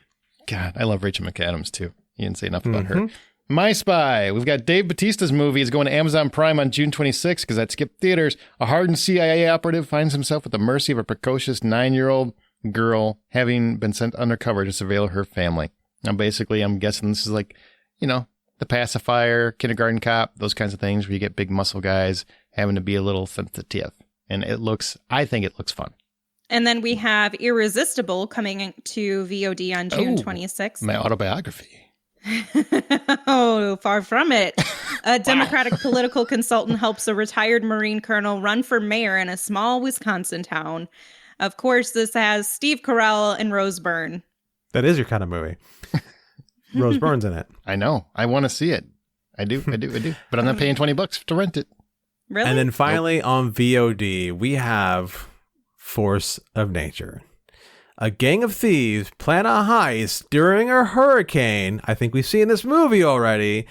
God, I love Rachel McAdams too. You didn't say enough about her. My Spy. We've got Dave Bautista's movie. Is going to Amazon Prime on June 26th because that skipped theaters. A hardened CIA operative finds himself at the mercy of a precocious 9-year-old girl having been sent undercover to surveil her family. Now, basically, I'm guessing this is like, The Pacifier, Kindergarten Cop, those kinds of things where you get big muscle guys having to be a little sensitive. And I think it looks fun. And then we have Irresistible coming to VOD on June 26th. My autobiography. Oh, far from it. A Democratic political consultant helps a retired Marine colonel run for mayor in a small Wisconsin town. Of course, this has Steve Carell and Rose Byrne. That is your kind of movie. Rose Byrne's in it. I know. I want to see it. I do. But I'm not paying $20 to rent it. Really? And then finally on VOD, we have Force of Nature. A gang of thieves plan a heist during a hurricane, I think we've seen this movie already,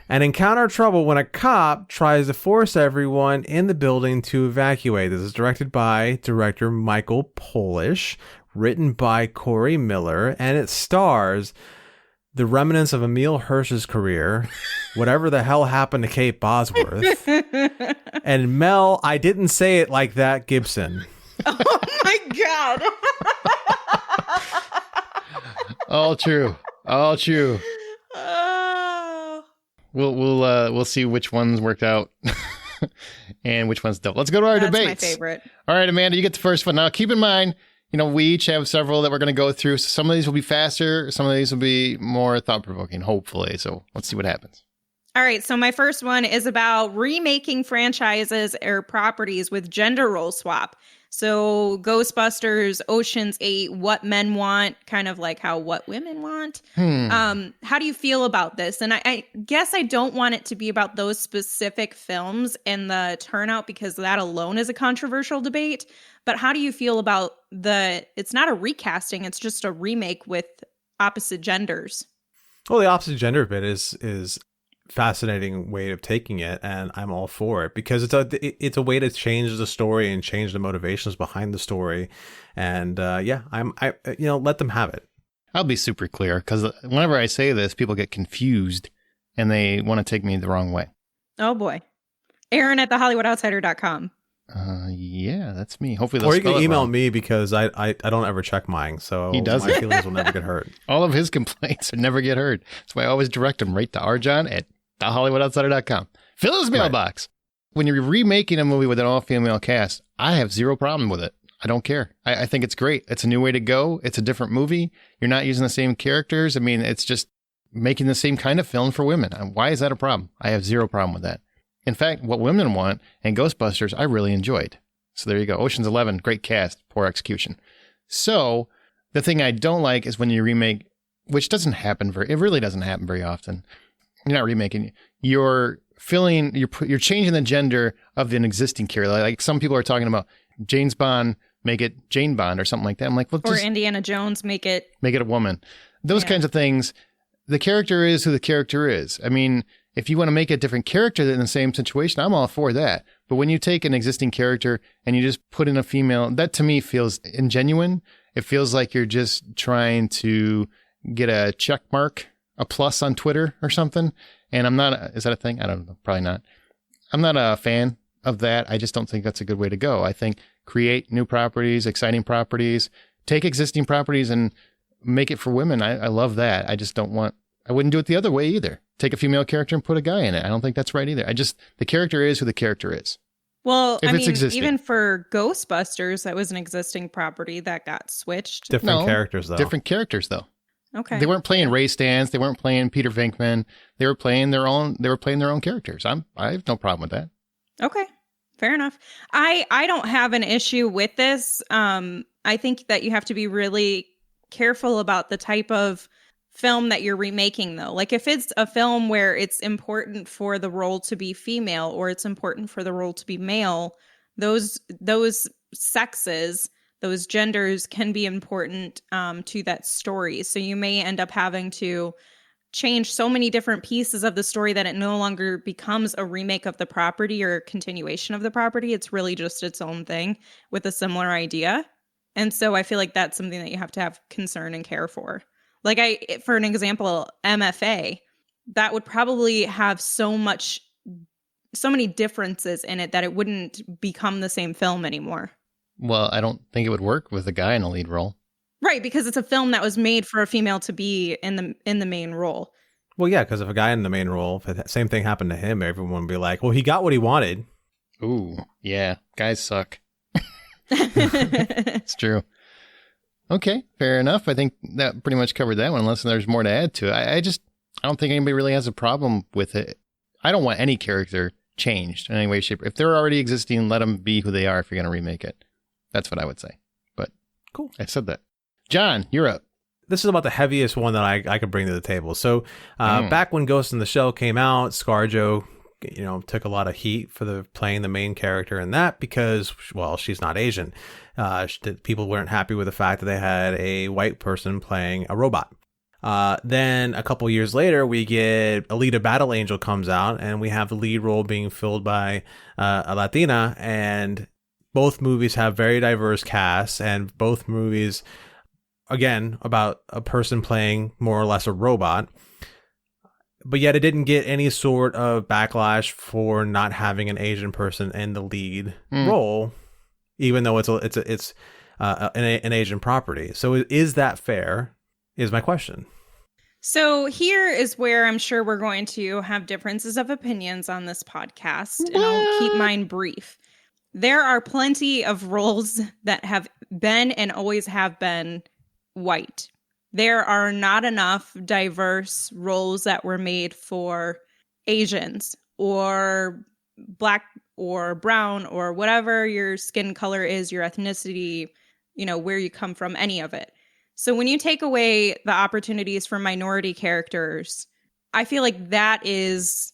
and encounter trouble when a cop tries to force everyone in the building to evacuate. This is directed by director Michael Polish, written by Corey Miller, and it stars the remnants of Emile Hirsch's career, whatever the hell happened to Kate Bosworth, and Mel, I didn't say it like that, Gibson. Oh my God. All true. Oh. We'll see which ones worked out and which ones don't. Let's go to our debates. That's my favorite. All right, Amanda, you get the first one. Now, keep in mind, we each have several that we're going to go through. So some of these will be faster. Some of these will be more thought-provoking, hopefully. So let's see what happens. All right, so my first one is about remaking franchises or properties with gender role swap. So Ghostbusters, Ocean's 8, What Men Want, kind of like how What Women Want. How do you feel about this? And I guess I don't want it to be about those specific films and the turnout, because that alone is a controversial debate. But how do you feel about it's not a recasting, it's just a remake with opposite genders? Well, the opposite gender bit is fascinating way of taking it, and I'm all for it because it's a way to change the story and change the motivations behind the story, and let them have it. I'll be super clear because whenever I say this, people get confused and they want to take me the wrong way. Oh boy. Aaron at thehollywoodoutsider.com. Yeah, that's me. Hopefully, or you can email me because I don't ever check mine, so he doesn't. My feelings will never get hurt. All of his complaints never get heard. That's why I always direct them right to rjohn at thehollywoodoutsider.com. Fill his mailbox. Right. When you're remaking a movie with an all-female cast, I have zero problem with it. I don't care. I think it's great. It's a new way to go. It's a different movie. You're not using the same characters. I mean, it's just making the same kind of film for women. Why is that a problem? I have zero problem with that. In fact, What Women Want and Ghostbusters, I really enjoyed. So there you go. Ocean's 11, great cast, poor execution. So the thing I don't like is when you remake, which doesn't happen it really doesn't happen very often. You're not remaking. You're changing the gender of an existing character. Like some people are talking about James Bond, make it Jane Bond or something like that. I'm like, well, or Indiana Jones, make it a woman. Those kinds of things. The character is who the character is. I mean, if you want to make a different character in the same situation, I'm all for that. But when you take an existing character and you just put in a female, that to me feels ingenuine. It feels like you're just trying to get a check mark, a plus on Twitter or something. And I'm not, is that a thing? I don't know. Probably not. I'm not a fan of that. I just don't think that's a good way to go. I think create new properties, exciting properties, take existing properties and make it for women. I love that. I wouldn't do it the other way either. Take a female character and put a guy in it. I don't think that's right either. The character is who the character is. Well, even for Ghostbusters, that was an existing property that got switched. Different characters, though. Okay. They weren't playing Ray Stantz. They weren't playing Peter Venkman. They were playing their own characters. I have no problem with that. Okay. Fair enough. I don't have an issue with this. I think that you have to be really careful about the type of film that you're remaking, though. Like if it's a film where it's important for the role to be female or it's important for the role to be male, those sexes, those genders can be important to that story. So you may end up having to change so many different pieces of the story that it no longer becomes a remake of the property or a continuation of the property. It's really just its own thing with a similar idea. And so I feel like that's something that you have to have concern and care for. Like for an example, MFA, that would probably have so many differences in it that it wouldn't become the same film anymore. Well, I don't think it would work with a guy in a lead role. Right, because it's a film that was made for a female to be in the main role. Well, yeah, because if a guy in the main role, if the same thing happened to him, everyone would be like, well, he got what he wanted. Ooh, yeah, guys suck. It's true. Okay, fair enough. I think that pretty much covered that one, unless there's more to add to it. I don't think anybody really has a problem with it. I don't want any character changed in any way, shape. If they're already existing, let them be who they are if you're going to remake it. That's what I would say. But cool. I said that. John, you're up. This is about the heaviest one that I could bring to the table. So back when Ghost in the Shell came out, ScarJo, took a lot of heat for playing the main character in that because, well, she's not Asian. People weren't happy with the fact that they had a white person playing a robot. Then a couple years later, we get Alita Battle Angel comes out, and we have the lead role being filled by a Latina. And both movies have very diverse casts, and both movies, again, about a person playing more or less a robot. But yet it didn't get any sort of backlash for not having an Asian person in the lead role, even though it's an Asian property. So is that fair? Is my question. So here is where I'm sure we're going to have differences of opinions on this podcast, and I'll keep mine brief. There are plenty of roles that have been and always have been white. There are not enough diverse roles that were made for Asians or Black or brown or whatever your skin color is, your ethnicity, where you come from, any of it. So when you take away the opportunities for minority characters, I feel like that is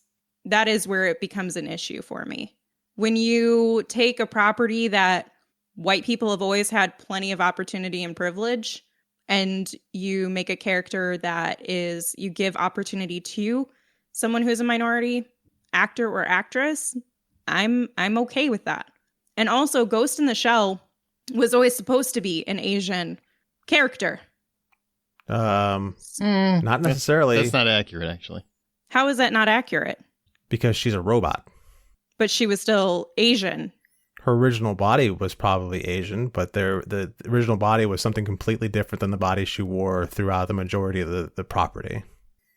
where it becomes an issue for me. When you take a property that white people have always had plenty of opportunity and privilege, and you make a character that is, you give opportunity to someone who's a minority actor or actress, I'm okay with that. And also, Ghost in the Shell was always supposed to be an Asian character. Not necessarily. That's not accurate, actually. How is that not accurate? Because she's a robot. But she was still Asian. Her original body was probably Asian, but the original body was something completely different than the body she wore throughout the majority of the property.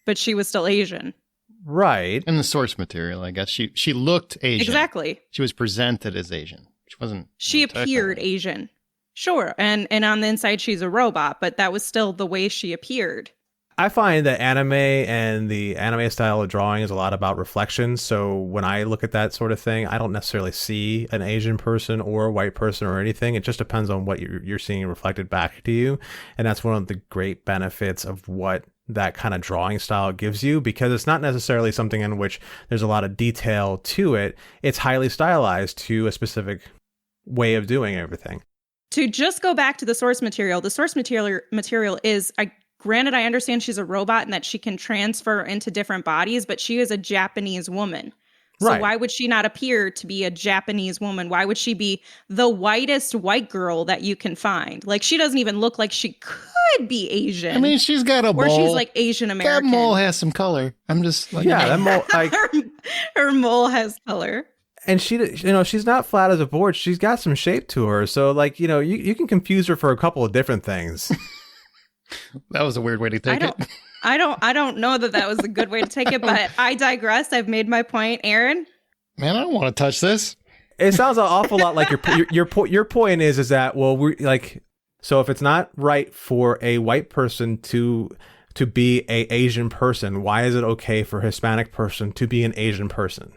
But she was still Asian. Right. In the source material, I guess. She looked Asian. Exactly. She was presented as Asian. She wasn't. She appeared Asian. Sure. And on the inside, she's a robot, but that was still the way she appeared. I find that anime and the anime style of drawing is a lot about reflection. So when I look at that sort of thing, I don't necessarily see an Asian person or a white person or anything. It just depends on what you're seeing reflected back to you. And that's one of the great benefits of what that kind of drawing style gives you, because it's not necessarily something in which there's a lot of detail to it. It's highly stylized to a specific way of doing everything. To just go back to the source material is, granted, I understand she's a robot and that she can transfer into different bodies, but she is a Japanese woman. So Right. Why would she not appear to be a Japanese woman? Why would she be the whitest white girl that you can find? Like, she doesn't even look like she could be Asian. I mean, she's got a mole. Or she's like Asian American. That mole has some color. I'm just like, Yeah, that mole, like, her mole has color. and she's not flat as a board. She's got some shape to her. So, like, you can confuse her for a couple of different things. that was a weird way to take it. I don't know that was a good way to take it, but I digress. I've made my point. Aaron? Man, I don't want to touch this. It sounds an awful lot like your point is that, well, we're like, so if it's not right for a white person to be a Asian person, why is it okay for a Hispanic person to be an Asian person?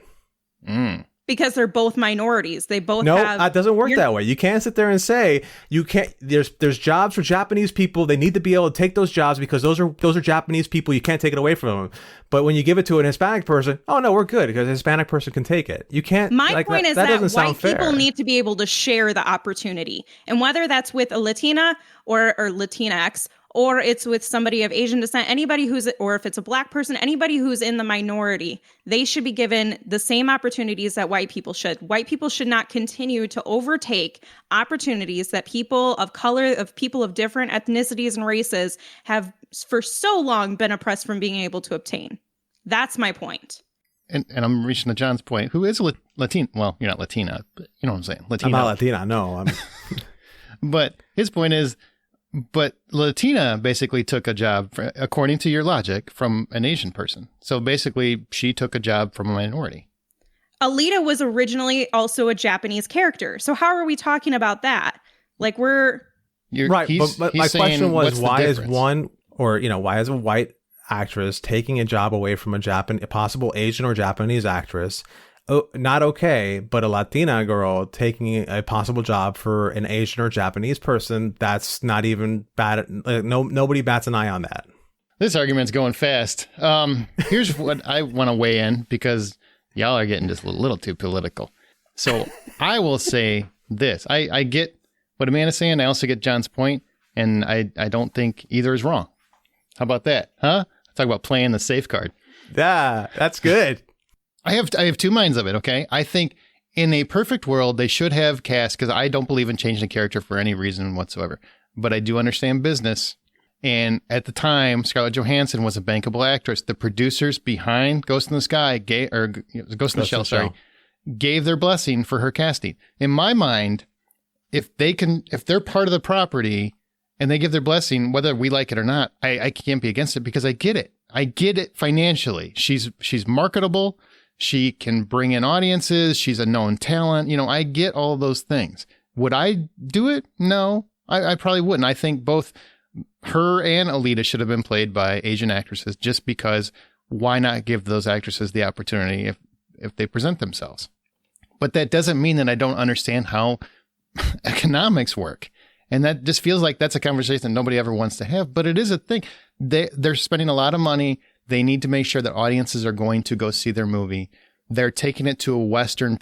Because they're both minorities. They both No, have... it doesn't work that way. You can't sit there and say you can't. There's jobs for Japanese people. They need to be able to take those jobs because those are Japanese people. You can't take it away from them. But when you give it to an Hispanic person, oh no, we're good because a Hispanic person can take it. You can't. My point is that doesn't sound white fair. people need to be able to share the opportunity, and whether that's with a Latina or Latinx, or it's with somebody of Asian descent, or if it's a black person, anybody who's in the minority, they should be given the same opportunities that white people should. White people should not continue to overtake opportunities that people of color, of people of different ethnicities and races have for so long been oppressed from being able to obtain. That's my point. And I'm reaching to John's point. Who is Latina? Well, you're not Latina, but you know what I'm saying. Latina. I'm not Latina. No, But his point is, but Latina basically took a job, according to your logic, from an Asian person. So basically, she took a job from a minority. Alita was originally also a Japanese character. So how are we talking about that? Like, right. But my question was, why is a white actress taking a job away from a possible Asian or Japanese actress? Not okay, but a Latina girl taking a possible job for an Asian or Japanese person, that's not even bad. Nobody bats an eye on that. This argument's going fast. Here's what I want to weigh in, because y'all are getting just a little too political. So I will say this. I get what Amanda's saying. I also get John's point, and I don't think either is wrong. How about that? Huh? Talk about playing the safe card. Yeah, that's good. I have two minds of it, okay? I think in a perfect world, they should have cast, because I don't believe in changing a character for any reason whatsoever. But I do understand business. And at the time, Scarlett Johansson was a bankable actress. The producers behind Ghost in the Sky, Ghost in the Shell, gave their blessing for her casting. In my mind, if they're part of the property and they give their blessing, whether we like it or not, I can't be against it, because I get it. I get it financially. She's marketable. She can bring in audiences. She's a known talent. I get all those things. Would I do it? No, I probably wouldn't. I think both her and Alita should have been played by Asian actresses, just because why not give those actresses the opportunity if they present themselves? But that doesn't mean that I don't understand how economics work. And that just feels like that's a conversation nobody ever wants to have, but it is a thing. They're spending a lot of money. They need to make sure that audiences are going to go see their movie. They're taking it to Western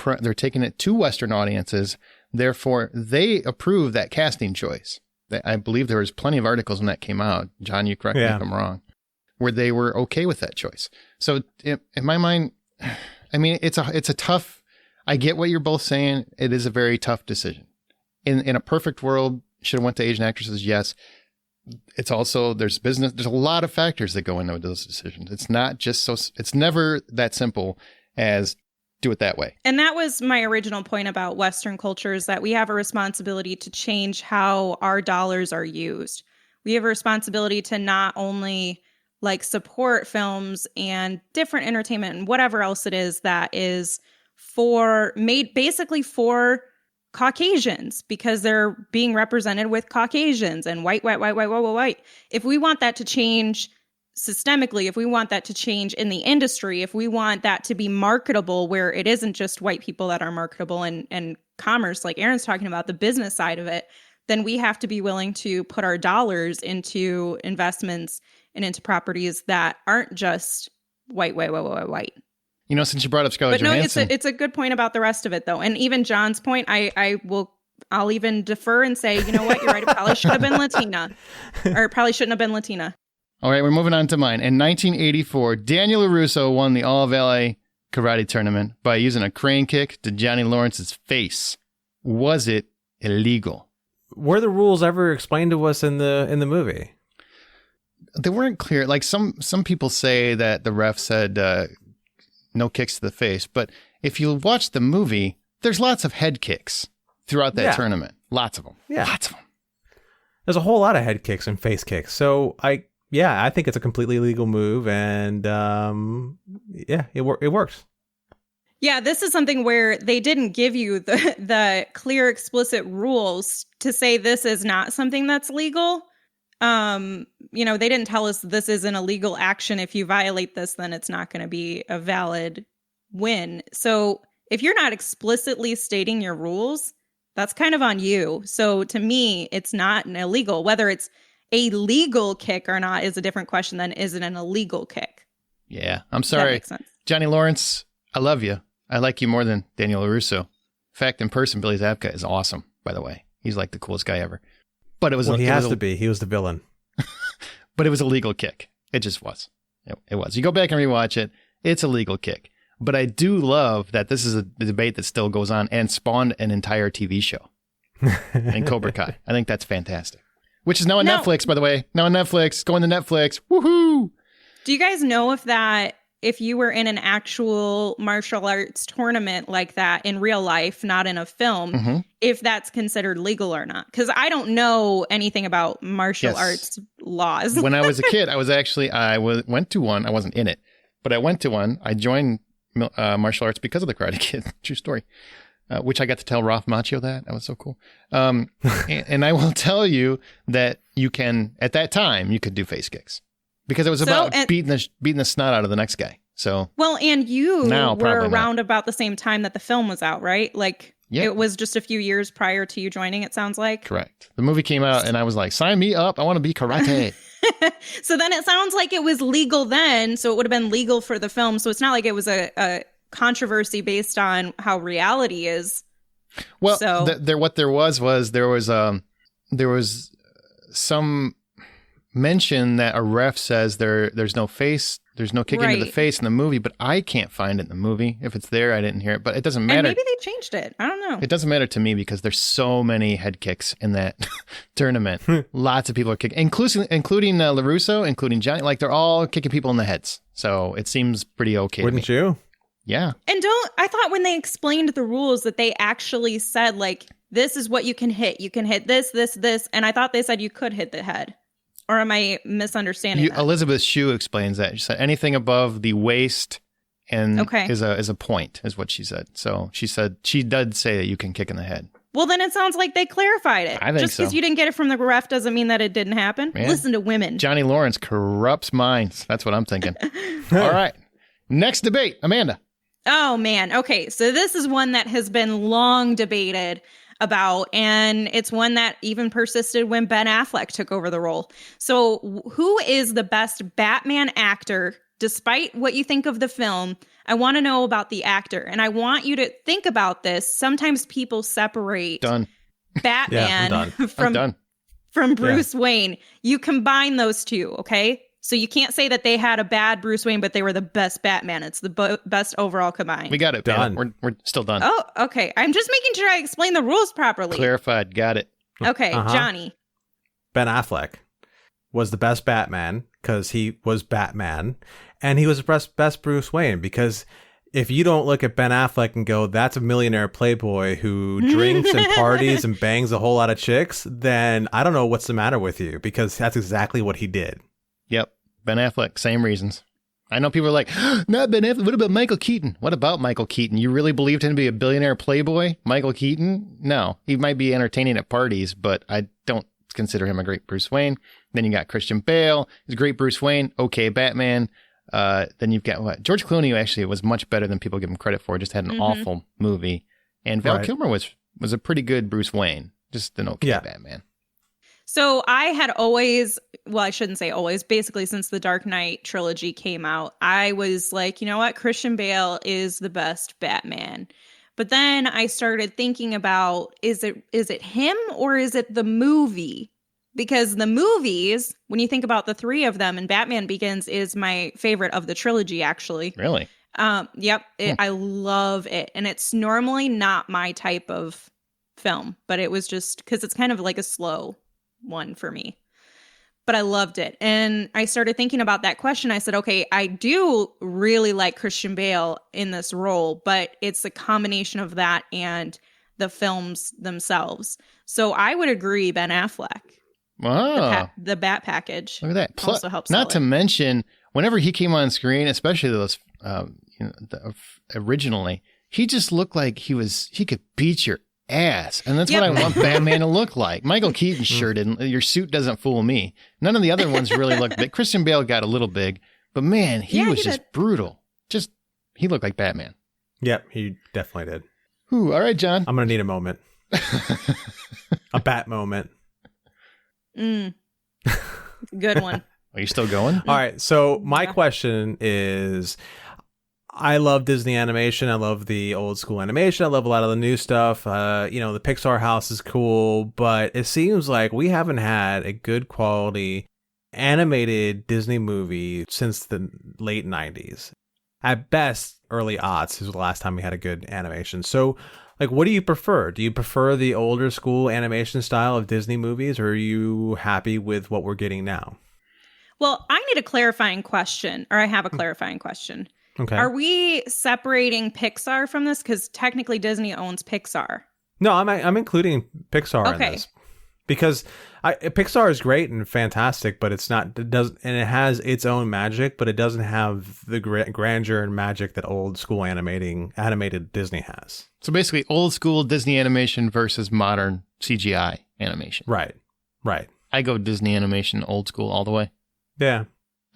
audiences. Therefore, they approve that casting choice. I believe there was plenty of articles when that came out. John, you correct me if I'm wrong, where they were okay with that choice. So in my mind, I mean, it's a tough, I get what you're both saying. It is a very tough decision. In a perfect world, should have went to Asian actresses. Yes. It's also, there's a lot of factors that go into those decisions. It's not just it's never that simple as do it that way. And that was my original point about Western culture, is that we have a responsibility to change how our dollars are used. We have a responsibility to not only like support films and different entertainment and whatever else it is that is made basically for Caucasians, because they're being represented with Caucasians and white. If we want that to change systemically, if we want that to change in the industry, if we want that to be marketable, where it isn't just white people that are marketable and commerce, like Aaron's talking about, the business side of it, then we have to be willing to put our dollars into investments and into properties that aren't just white. You know, since you brought up Scarlett Johansson. It's a good point about the rest of it, though. And even John's point, I'll even defer and say, you know what, you're right. It probably should have been Latina, or it probably shouldn't have been Latina. All right, we're moving on to mine. In 1984, Daniel LaRusso won the All of LA karate tournament by using a crane kick to Johnny Lawrence's face. Was it illegal? Were the rules ever explained to us in the movie? They weren't clear. Like some people say that the ref said no kicks to the face, but if you watch the movie, there's lots of head kicks throughout that tournament. Lots of them. Yeah. Lots of them. There's a whole lot of head kicks and face kicks. So I think it's a completely legal move, and it works. Yeah, this is something where they didn't give you the clear, explicit rules to say this is not something that's legal. They didn't tell us this is an illegal action. If you violate this, then it's not going to be a valid win. So if you're not explicitly stating your rules, that's kind of on you. So to me, it's not an illegal. Whether it's a legal kick or not is a different question than is it an illegal kick? Yeah, I'm sorry. That makes sense. Johnny Lawrence, I love you. I like you more than Daniel LaRusso. In fact, in person, Billy Zabka is awesome, by the way. He's like the coolest guy ever. But it was he has to be. He was the villain. But it was a legal kick. It just was. It was. You go back and rewatch it, it's a legal kick. But I do love that this is a debate that still goes on and spawned an entire TV show in Cobra Kai. I think that's fantastic. Which is now on Netflix, by the way. Now on Netflix. Going to Netflix. Woohoo! Do you guys know if you were in an actual martial arts tournament like that in real life, not in a film, if that's considered legal or not? Because I don't know anything about martial arts laws. When I was a kid, I went to one. I wasn't in it, but I went to one. I joined martial arts because of the Karate Kid. True story. Which I got to tell Ralph Macchio that. That was so cool. And I will tell you that at that time, you could do face kicks. Because it was about beating the snot out of the next guy. So and you were around about the same time that the film was out, right? Like it was just a few years prior to you joining, it sounds like. Correct. The movie came out and I was like, sign me up. I want to be karate. So then it sounds like it was legal then. So it would have been legal for the film. So it's not like it was a controversy based on how reality is. Well, there was some mention that a ref says there's no kicking to the face in the movie, but I can't find it in the movie. If it's there, I didn't hear it, but it doesn't matter. And maybe they changed it. I don't know. It doesn't matter to me because there's so many head kicks in that tournament. Lots of people are kicking, including LaRusso, including Johnny. Like they're all kicking people in the heads. So it seems pretty okay. Wouldn't you? Yeah. And I thought when they explained the rules that they actually said like, this is what you can hit. You can hit this. And I thought they said you could hit the head. Or am I misunderstanding that? Elizabeth Shue explains that. She said anything above the waist and is a point, is what she said. So she said she did say that you can kick in the head. Well, then it sounds like they clarified it. I think Just because you didn't get it from the ref doesn't mean that it didn't happen. Man, listen to women. Johnny Lawrence corrupts minds. That's what I'm thinking. All right. Next debate. Amanda. Oh, man. Okay. So this is one that has been long debated about, and it's one that even persisted when Ben Affleck took over the role. So who is the best Batman actor, despite what you think of the film? I want to know about the actor, and I want you to think about this. Sometimes people separate Batman from from Bruce Wayne. You combine those two, okay? So you can't say that they had a bad Bruce Wayne, but they were the best Batman. It's the best overall combined. We got it. Done. We're still done. Oh, okay. I'm just making sure I explain the rules properly. Clarified. Got it. Okay, Johnny. Ben Affleck was the best Batman because he was Batman, and he was the best Bruce Wayne because if you don't look at Ben Affleck and go, that's a millionaire playboy who drinks and parties and bangs a whole lot of chicks, then I don't know what's the matter with you, because that's exactly what he did. Yep. Ben Affleck, same reasons. I know people are like, not Ben Affleck. What about Michael Keaton? What about Michael Keaton? You really believed him to be a billionaire playboy? Michael Keaton? No. He might be entertaining at parties, but I don't consider him a great Bruce Wayne. Then you got Christian Bale. He's a great Bruce Wayne. Okay, Batman. Then you've got what? George Clooney actually was much better than people give him credit for. Just had an awful movie. And Val Kilmer was a pretty good Bruce Wayne. Just an okay Batman. So I had always, well, I shouldn't say always, basically since the Dark Knight trilogy came out, I was like, you know what? Christian Bale is the best Batman. But then I started thinking about, is it him or is it the movie? Because the movies, when you think about the three of them, and Batman Begins is my favorite of the trilogy, actually. Really? Yep. I love it. And it's normally not my type of film, but it was just because it's kind of like a slow one for me. But I loved it. And I started thinking about that question. I said, okay, I do really like Christian Bale in this role, but it's a combination of that and the films themselves. So I would agree Ben Affleck. Wow. The Bat package. Look at that. Also helps. Not to mention, whenever he came on screen, especially those, originally, he just looked like he could beat your ass. And that's what I want Batman to look like. Michael Keaton sure didn't. Your suit doesn't fool me. None of the other ones really looked big. Christian Bale got a little big, but man, he was just brutal. He looked like Batman. Yep, he definitely did. Ooh, all right, John. I'm going to need a moment. A bat moment. Good one. Are you still going? All right. So my question is, I love Disney animation. I love the old school animation. I love a lot of the new stuff. The Pixar house is cool, but it seems like we haven't had a good quality animated Disney movie since the late 90s. At best, early aughts is the last time we had a good animation. So, like, what do you prefer? Do you prefer the older school animation style of Disney movies, or are you happy with what we're getting now? Well, I need a clarifying question, or I have a clarifying question. Okay. Are we separating Pixar from this? Because technically Disney owns Pixar. No, I'm including Pixar in this. Because Pixar is great and fantastic, but it has its own magic, but it doesn't have the grandeur and magic that old school animated Disney has. So basically, old school Disney animation versus modern CGI animation. Right. I go Disney animation, old school, all the way. Yeah.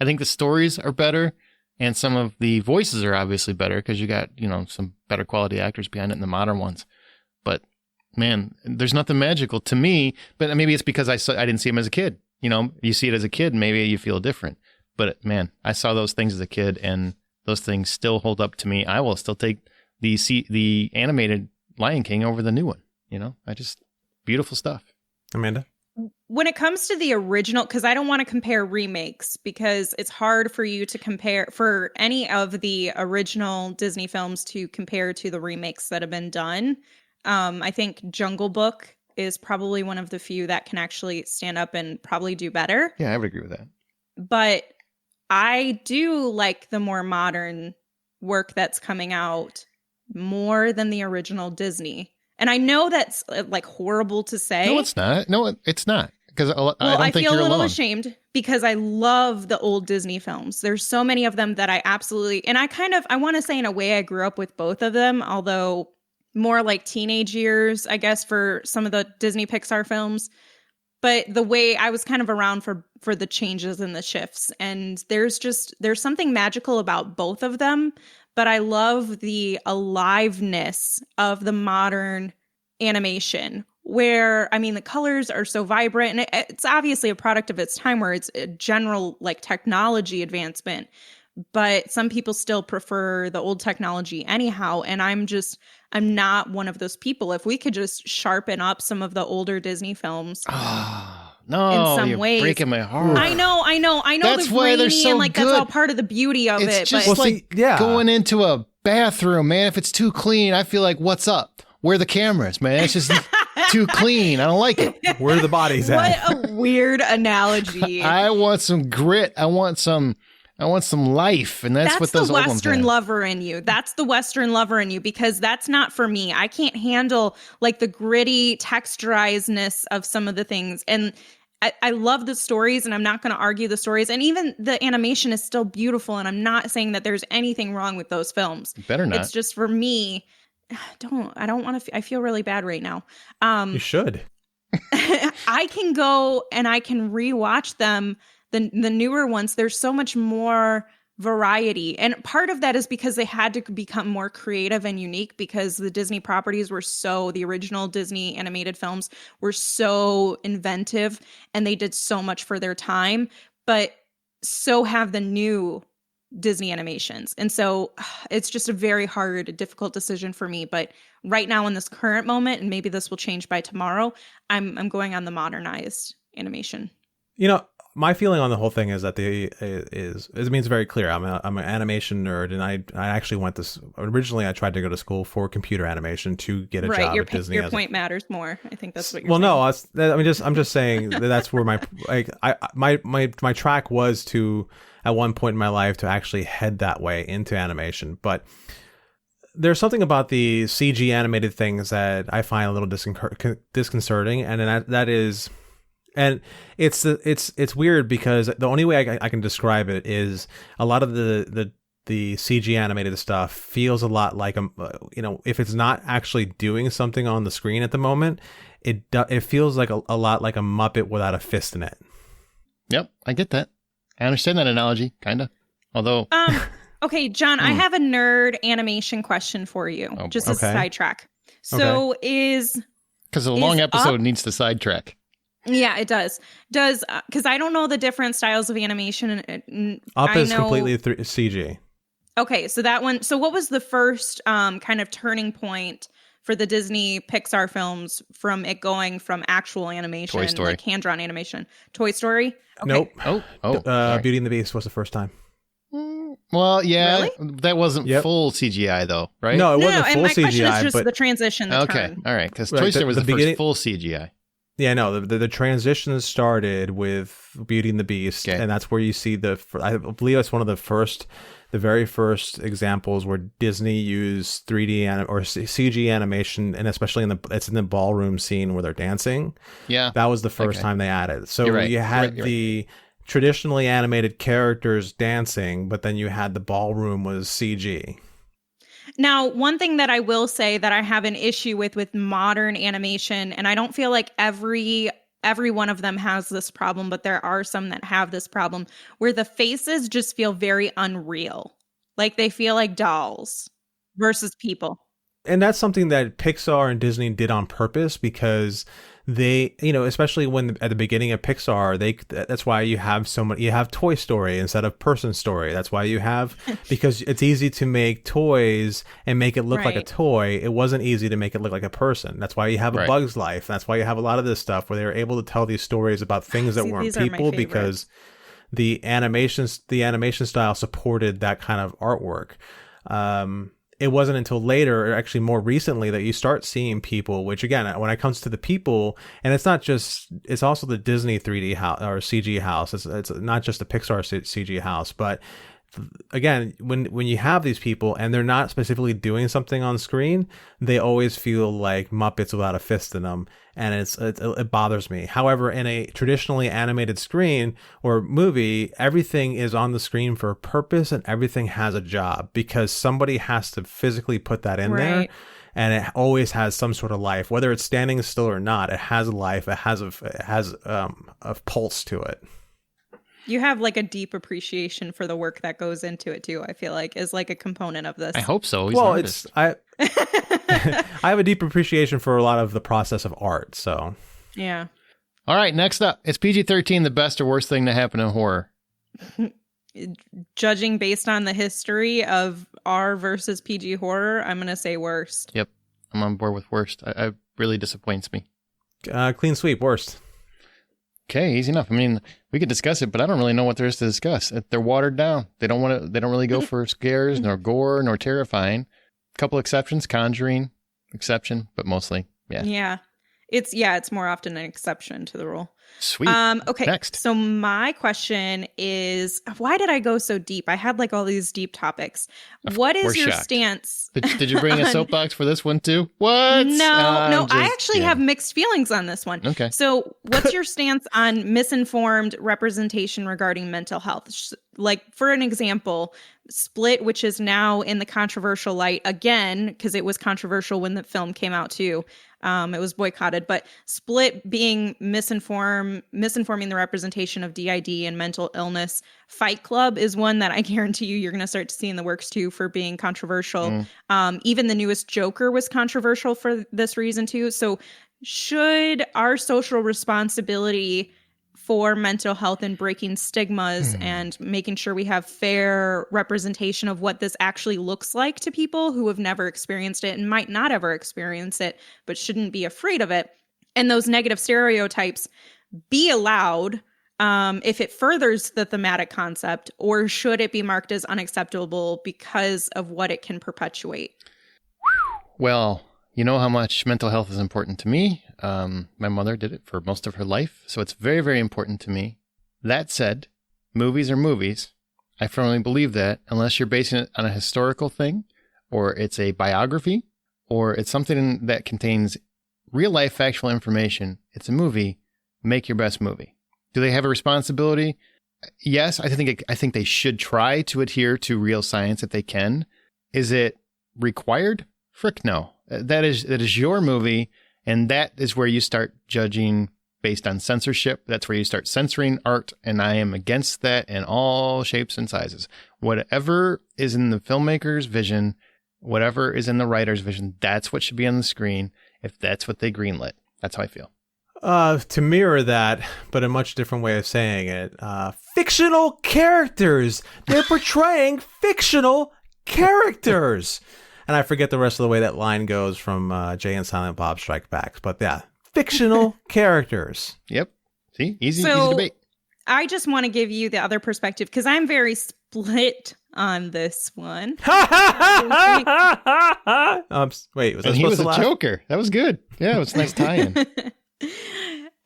I think the stories are better, and some of the voices are obviously better because you got, some better quality actors behind it in the modern ones. But man, there's nothing magical to me, but maybe it's because I didn't see them as a kid. You see it as a kid, maybe you feel different. But man, I saw those things as a kid, and those things still hold up to me. I will still take the animated Lion King over the new one. Beautiful stuff. Amanda? When it comes to the original, because I don't want to compare remakes, because it's hard for you to compare for any of the original Disney films to compare to the remakes that have been done. I think Jungle Book is probably one of the few that can actually stand up and probably do better. Yeah, I would agree with that. But I do like the more modern work that's coming out more than the original Disney. And I know that's like horrible to say. No, it's not. It's not. Because I feel a little ashamed because I love the old Disney films. There's so many of them that I absolutely, and I want to say in a way I grew up with both of them, although more like teenage years, I guess, for some of the Disney Pixar films. But the way I was kind of around for the changes and the shifts. And there's something magical about both of them. But I love the aliveness of the modern animation where, the colors are so vibrant. And it's obviously a product of its time where it's a general like technology advancement. But some people still prefer the old technology anyhow. And I'm not one of those people. If we could just sharpen up some of the older Disney films, No, in some you're ways. breaking my heart. I know. That's the why grainy they're so and like good. that's all part of the beauty of It's it. just But like yeah. going into a bathroom, man. If it's too clean, I feel like, what's up? Where are the cameras, man? It's just too clean. I don't like it. Where are the bodies at? what a weird analogy. I want some grit. I want some life, and that's what those the old ones Western have. lover in you. That's the Western lover in you, because that's not for me. I can't handle like the gritty texturizedness of some of the things. And I love the stories, and I'm not going to argue the stories. And even the animation is still beautiful. And I'm not saying that there's anything wrong with those films. Better not. It's just for me. I don't want to. I feel really bad right now. You should. I can go and I can rewatch them. The newer ones, there's so much more variety. And part of that is because they had to become more creative and unique, because the Disney properties the original Disney animated films were so inventive and they did so much for their time, but so have the new Disney animations. And so it's just a very hard, difficult decision for me. But right now in this current moment, and maybe this will change by tomorrow, I'm going on the modernized animation. My feeling on the whole thing is that it's very clear. I'm an animation nerd, and I actually went this originally. I tried to go to school for computer animation to get a job at Disney. Your point matters more. I think that's what you're saying. No, I'm just saying that's where my track was to, at one point in my life, to actually head that way into animation. But there's something about the CG animated things that I find a little disconcerting, and that is. And it's weird because the only way I can describe it is a lot of the CG animated stuff feels a lot like if it's not actually doing something on the screen at the moment, it feels like a lot like a Muppet without a fist in it. Yep, I get that. I understand that analogy, kind of. Although, okay, John, I have a nerd animation question for you, just as a sidetrack. So because a long episode needs to sidetrack. Yeah, it does. Because I don't know the different styles of animation. Up is completely CG. Okay, so that one. So what was the first kind of turning point for the Disney Pixar films from it going from actual animation, Toy Story, like hand-drawn animation? Toy Story? Okay. Nope. Beauty and the Beast was the first time. Well, yeah, really? That wasn't full CGI though, right? No, it wasn't full and my CGI. Question is just but the transition. Okay, all right, because Toy Story was the first full CGI. Yeah, no, the transition started with Beauty and the Beast, and that's where you see I believe it's one of the very first examples where Disney used 3D or CG animation, and especially it's in the ballroom scene where they're dancing. Yeah, that was the first time they added. So you had the traditionally animated characters dancing, but then you had the ballroom was CG. Now, one thing that I will say that I have an issue with modern animation, and I don't feel like every one of them has this problem, but there are some that have this problem, where the faces just feel very unreal. Like they feel like dolls versus people. And that's something that Pixar and Disney did on purpose, because they, especially when at the beginning of Pixar, that's why you have you have Toy Story instead of Person Story. That's why you have, because it's easy to make toys and make it look like a toy. It wasn't easy to make it look like a person. That's why you have A Bug's Life. That's why you have a lot of this stuff where they were able to tell these stories about things that weren't people, because the animation style supported that kind of artwork. It wasn't until later, or actually more recently, that you start seeing people, which again, when it comes to the people, and it's also the Disney 3D house or CG house. It's not just the Pixar CG house, but again, when you have these people and they're not specifically doing something on screen, they always feel like Muppets without a fist in them, and it bothers me. However, in a traditionally animated screen or movie, everything is on the screen for a purpose, and everything has a job, because somebody has to physically put that in there, and it always has some sort of life, whether it's standing still or not. It has life. It has a pulse to it. You have like a deep appreciation for the work that goes into it too, I feel like, is like a component of this. I hope so. I have a deep appreciation for a lot of the process of art, so. Yeah. All right, next up. Is PG-13 the best or worst thing to happen in horror? Judging based on the history of R versus PG horror, I'm going to say worst. Yep. I'm on board with worst. It really disappoints me. Clean sweep, worst. Okay, easy enough. I mean, we could discuss it, but I don't really know what there is to discuss. They're watered down. They don't want to. They don't really go for scares, nor gore, nor terrifying. Couple exceptions, Conjuring exception, but mostly, yeah. It's more often an exception to the rule. Sweet. Okay. Next. So my question is, why did I go so deep? I had like all these deep topics. What is your stance? Did you bring a soapbox for this one too? What? No, I actually have mixed feelings on this one. Okay. So what's your stance on misinformed representation regarding mental health? Like, for an example, Split, which is now in the controversial light again, because it was controversial when the film came out too. It was boycotted, but Split being misinforming the representation of DID and mental illness. Fight Club is one that I guarantee you're going to start to see in the works too for being controversial. Even the newest Joker was controversial for this reason too. So should our social responsibility for mental health and breaking stigmas and making sure we have fair representation of what this actually looks like to people who have never experienced it and might not ever experience it, but shouldn't be afraid of it, and those negative stereotypes be allowed if it furthers the thematic concept, or should it be marked as unacceptable because of what it can perpetuate? Well, you know how much mental health is important to me. My mother did it for most of her life, so it's very, very important to me. That said, movies are movies. I firmly believe that unless you're basing it on a historical thing, or it's a biography, or it's something that contains real-life factual information, it's a movie. Make your best movie. Do they have a responsibility? Yes, I think they should try to adhere to real science if they can. Is it required? Frick no. That is your movie, and that is where you start judging based on censorship. That's where you start censoring art, and I am against that in all shapes and sizes. Whatever is in the filmmaker's vision, whatever is in the writer's vision, that's what should be on the screen if that's what they greenlit. That's how I feel. To mirror that, but a much different way of saying it, fictional characters. They're portraying fictional characters. And I forget the rest of the way that line goes from Jay and Silent Bob Strike Back. But yeah, fictional characters. Yep. See? Easy debate. I just want to give you the other perspective because I'm very split on this one. Wait, was that he was a Joker. That was good. Yeah, it was a nice tie-in.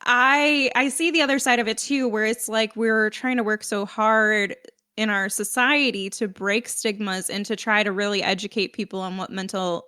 I see the other side of it too, where it's like we're trying to work so hard in our society to break stigmas and to try to really educate people on what mental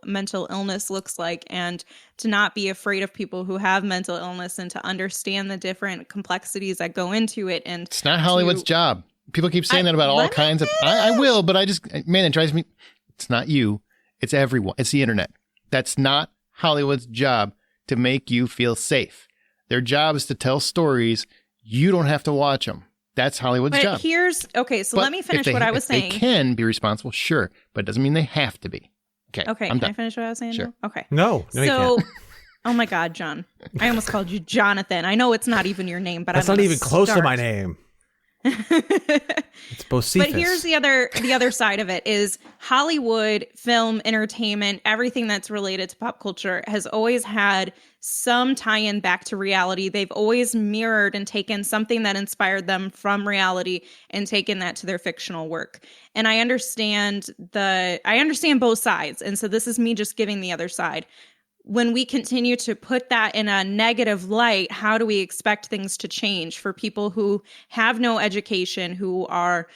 illness looks like, and to not be afraid of people who have mental illness, and to understand the different complexities that go into it. And it's not Hollywood's job. People keep saying that about all kinds of. I will, but it drives me. It's not you. It's everyone. It's the internet. That's not Hollywood's job to make you feel safe. Their job is to tell stories. You don't have to watch them. That's Hollywood's job. Let me finish what I was saying. They can be responsible, sure, but it doesn't mean they have to be. Okay, can I finish what I was saying? Sure. Okay. No, you can't. Oh my God, John. I almost called you Jonathan. I know it's not even your name, but that's not even close to my name. It's Bocephus. But here's the other side of it is Hollywood, film, entertainment, everything that's related to pop culture has always had some tie-in back to reality. They've always mirrored and taken something that inspired them from reality and taken that to their fictional work. And I understand both sides. And so this is me just giving the other side. When we continue to put that in a negative light, how do we expect things to change for people who have no education, who are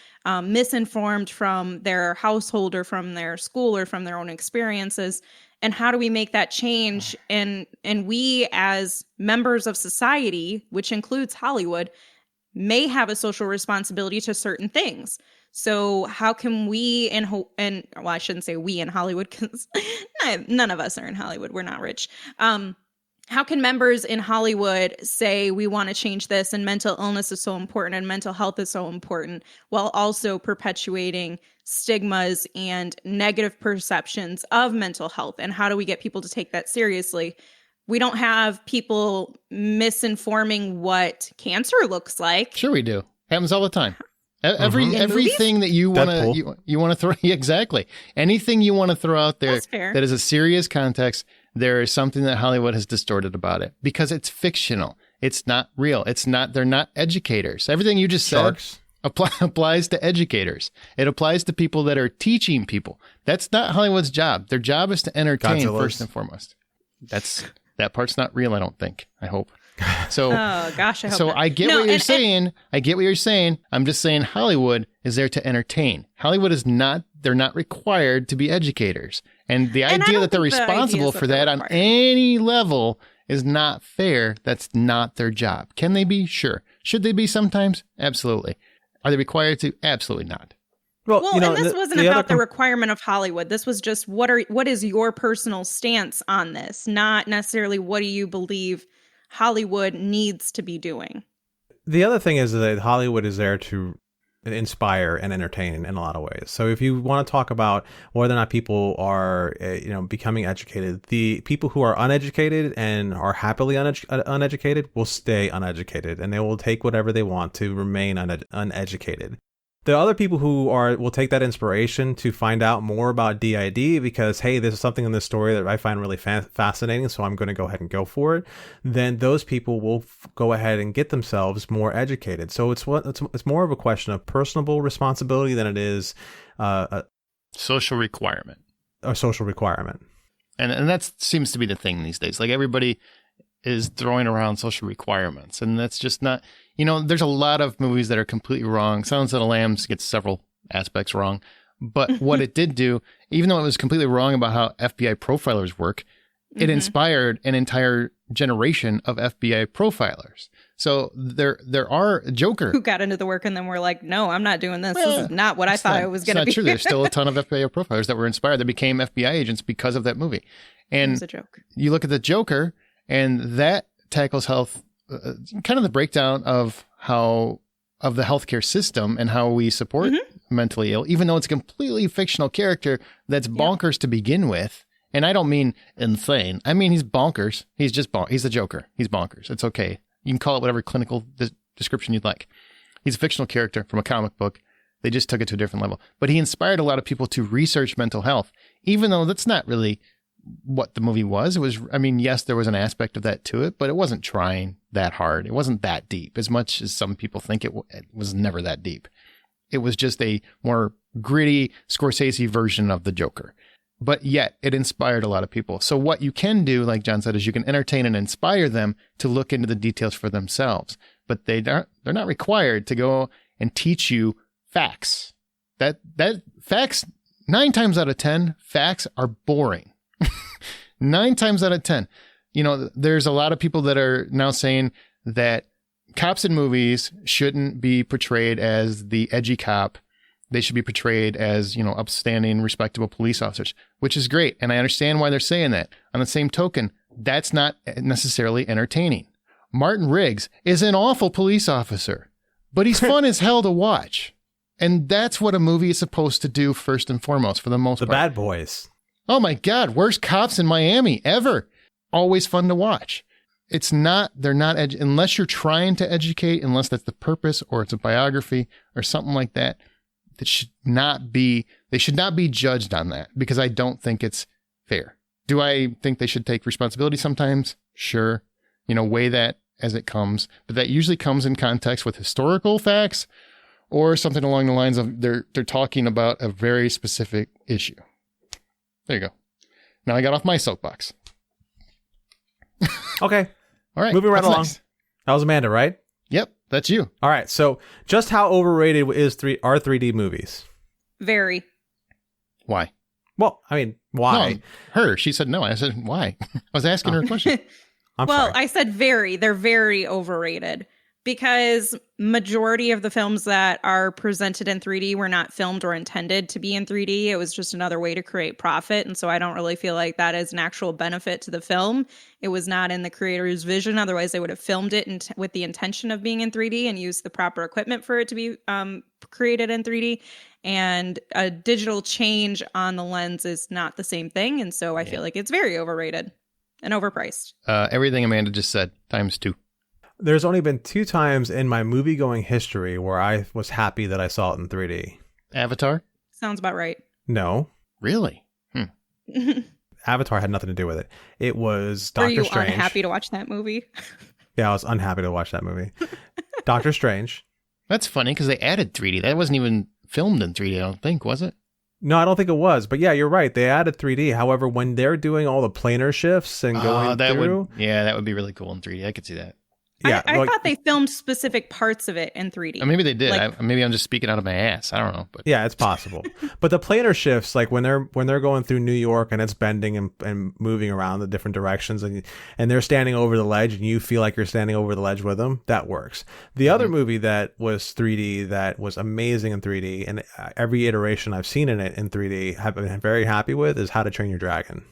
misinformed from their household or from their school or from their own experiences? And how do we make that change? And we as members of society, which includes Hollywood, may have a social responsibility to certain things. So how can we I shouldn't say we in Hollywood because none of us are in Hollywood. We're not rich. How can members in Hollywood say we want to change this and mental illness is so important and mental health is so important while also perpetuating stigmas and negative perceptions of mental health? And how do we get people to take that seriously? We don't have people misinforming what cancer looks like. Sure we do. Happens all the time. Everything that you want to throw, exactly. Anything you want to throw out there that is a serious context, there is something that Hollywood has distorted about it because it's fictional. It's not real. They're not educators. Everything you just Sharks. said applies to educators. It applies to people that are teaching people. That's not Hollywood's job. Their job is to entertain first and foremost. That part's not real, I don't think. I hope. So, oh gosh, I hope not. I get what you're saying. I get what you're saying. I'm just saying Hollywood is there to entertain. Hollywood is not, they're not required to be educators. And the idea that they're responsible for that on any level is not fair. That's not their job. Can they be? Sure. Should they be sometimes? Absolutely. Are they required to? Absolutely not. Well, and this wasn't about the requirement of Hollywood. This was just what is your personal stance on this? Not necessarily what do you believe Hollywood needs to be doing. The other thing is that Hollywood is there to inspire and entertain in a lot of ways. So if you want to talk about whether or not people are, becoming educated, the people who are uneducated and are happily uneducated will stay uneducated, and they will take whatever they want to remain uneducated. The other people who will take that inspiration to find out more about DID because, hey, this is something in this story that I find really fascinating, so I'm going to go ahead and go for it. Then those people will go ahead and get themselves more educated. So it's more of a question of personal responsibility than it is a social requirement. A social requirement. And that seems to be the thing these days. Like everybody is throwing around social requirements, and that's just not. There's a lot of movies that are completely wrong. Silence of the Lambs gets several aspects wrong. But what it did do, even though it was completely wrong about how FBI profilers work, it inspired an entire generation of FBI profilers. So there are Joker. Who got into the work and then were like, no, I'm not doing this. This is not what I thought it was going to be. It's not true. There's still a ton of FBI profilers that were inspired. That became FBI agents because of that movie. And it was a joke. You look at the Joker, and that tackles health. Kind of the breakdown of the healthcare system and how we support mentally ill, even though it's a completely fictional character that's bonkers to begin with. And I don't mean insane. I mean, he's bonkers. He's just he's the Joker. He's bonkers. It's okay. You can call it whatever clinical description you'd like. He's a fictional character from a comic book. They just took it to a different level. But he inspired a lot of people to research mental health, even though that's not really what the movie was. It was, yes, there was an aspect of that to it, but it wasn't trying that hard. It wasn't that deep as much as some people think it was never that deep. It was just a more gritty Scorsese version of the Joker, but yet it inspired a lot of people. So what you can do, like John said, is you can entertain and inspire them to look into the details for themselves, but they're not required to go and teach you facts. That facts, 9 times out of 10, facts are boring. 9 times out of 10. There's a lot of people that are now saying that cops in movies shouldn't be portrayed as the edgy cop. They should be portrayed as, upstanding, respectable police officers, which is great. And I understand why they're saying that. On the same token, that's not necessarily entertaining. Martin Riggs is an awful police officer, but he's fun as hell to watch. And that's what a movie is supposed to do first and foremost, for the most part. The Bad Boys. Oh my God, worst cops in Miami ever. Always fun to watch. They're not, unless you're trying to educate, unless that's the purpose, or it's a biography or something like that, they should not be judged on that, because I don't think it's fair. Do I think they should take responsibility sometimes? Sure. Weigh that as it comes, but that usually comes in context with historical facts or something along the lines of they're talking about a very specific issue. There you go. Now I got off my soapbox. Okay. All right. Moving right along. Next? That was Amanda, right? Yep. That's you. All right. So just how overrated are 3D movies? Very. Why? Well, why? No, her. She said no. I said, why? I was asking her a question. Well, I said very. They're very overrated. Because majority of the films that are presented in 3D were not filmed or intended to be in 3D. It was just another way to create profit. And so I don't really feel like that is an actual benefit to the film. It was not in the creator's vision. Otherwise, they would have filmed it with the intention of being in 3D and used the proper equipment for it to be created in 3D. And a digital change on the lens is not the same thing. And so I feel like it's very overrated and overpriced. Everything Amanda just said, times 2. There's only been 2 times in my movie-going history where I was happy that I saw it in 3D. Avatar? Sounds about right. No. Really? Avatar had nothing to do with it. It was Doctor Strange. Were you unhappy to watch that movie? Yeah, I was unhappy to watch that movie. Doctor Strange. That's funny because they added 3D. That wasn't even filmed in 3D, I don't think, was it? No, I don't think it was. But yeah, you're right. They added 3D. However, when they're doing all the planar shifts and going through... that would be really cool in 3D. I could see that. Yeah, I thought they filmed specific parts of it in 3D. Maybe they did. Maybe I'm just speaking out of my ass. I don't know. But yeah, it's possible. But the planar shifts, like when they're going through New York and it's bending and moving around the different directions, and they're standing over the ledge, and you feel like you're standing over the ledge with them, that works. The other movie that was 3D that was amazing in 3D, and every iteration I've seen in it in 3D, have been very happy with, is How to Train Your Dragon.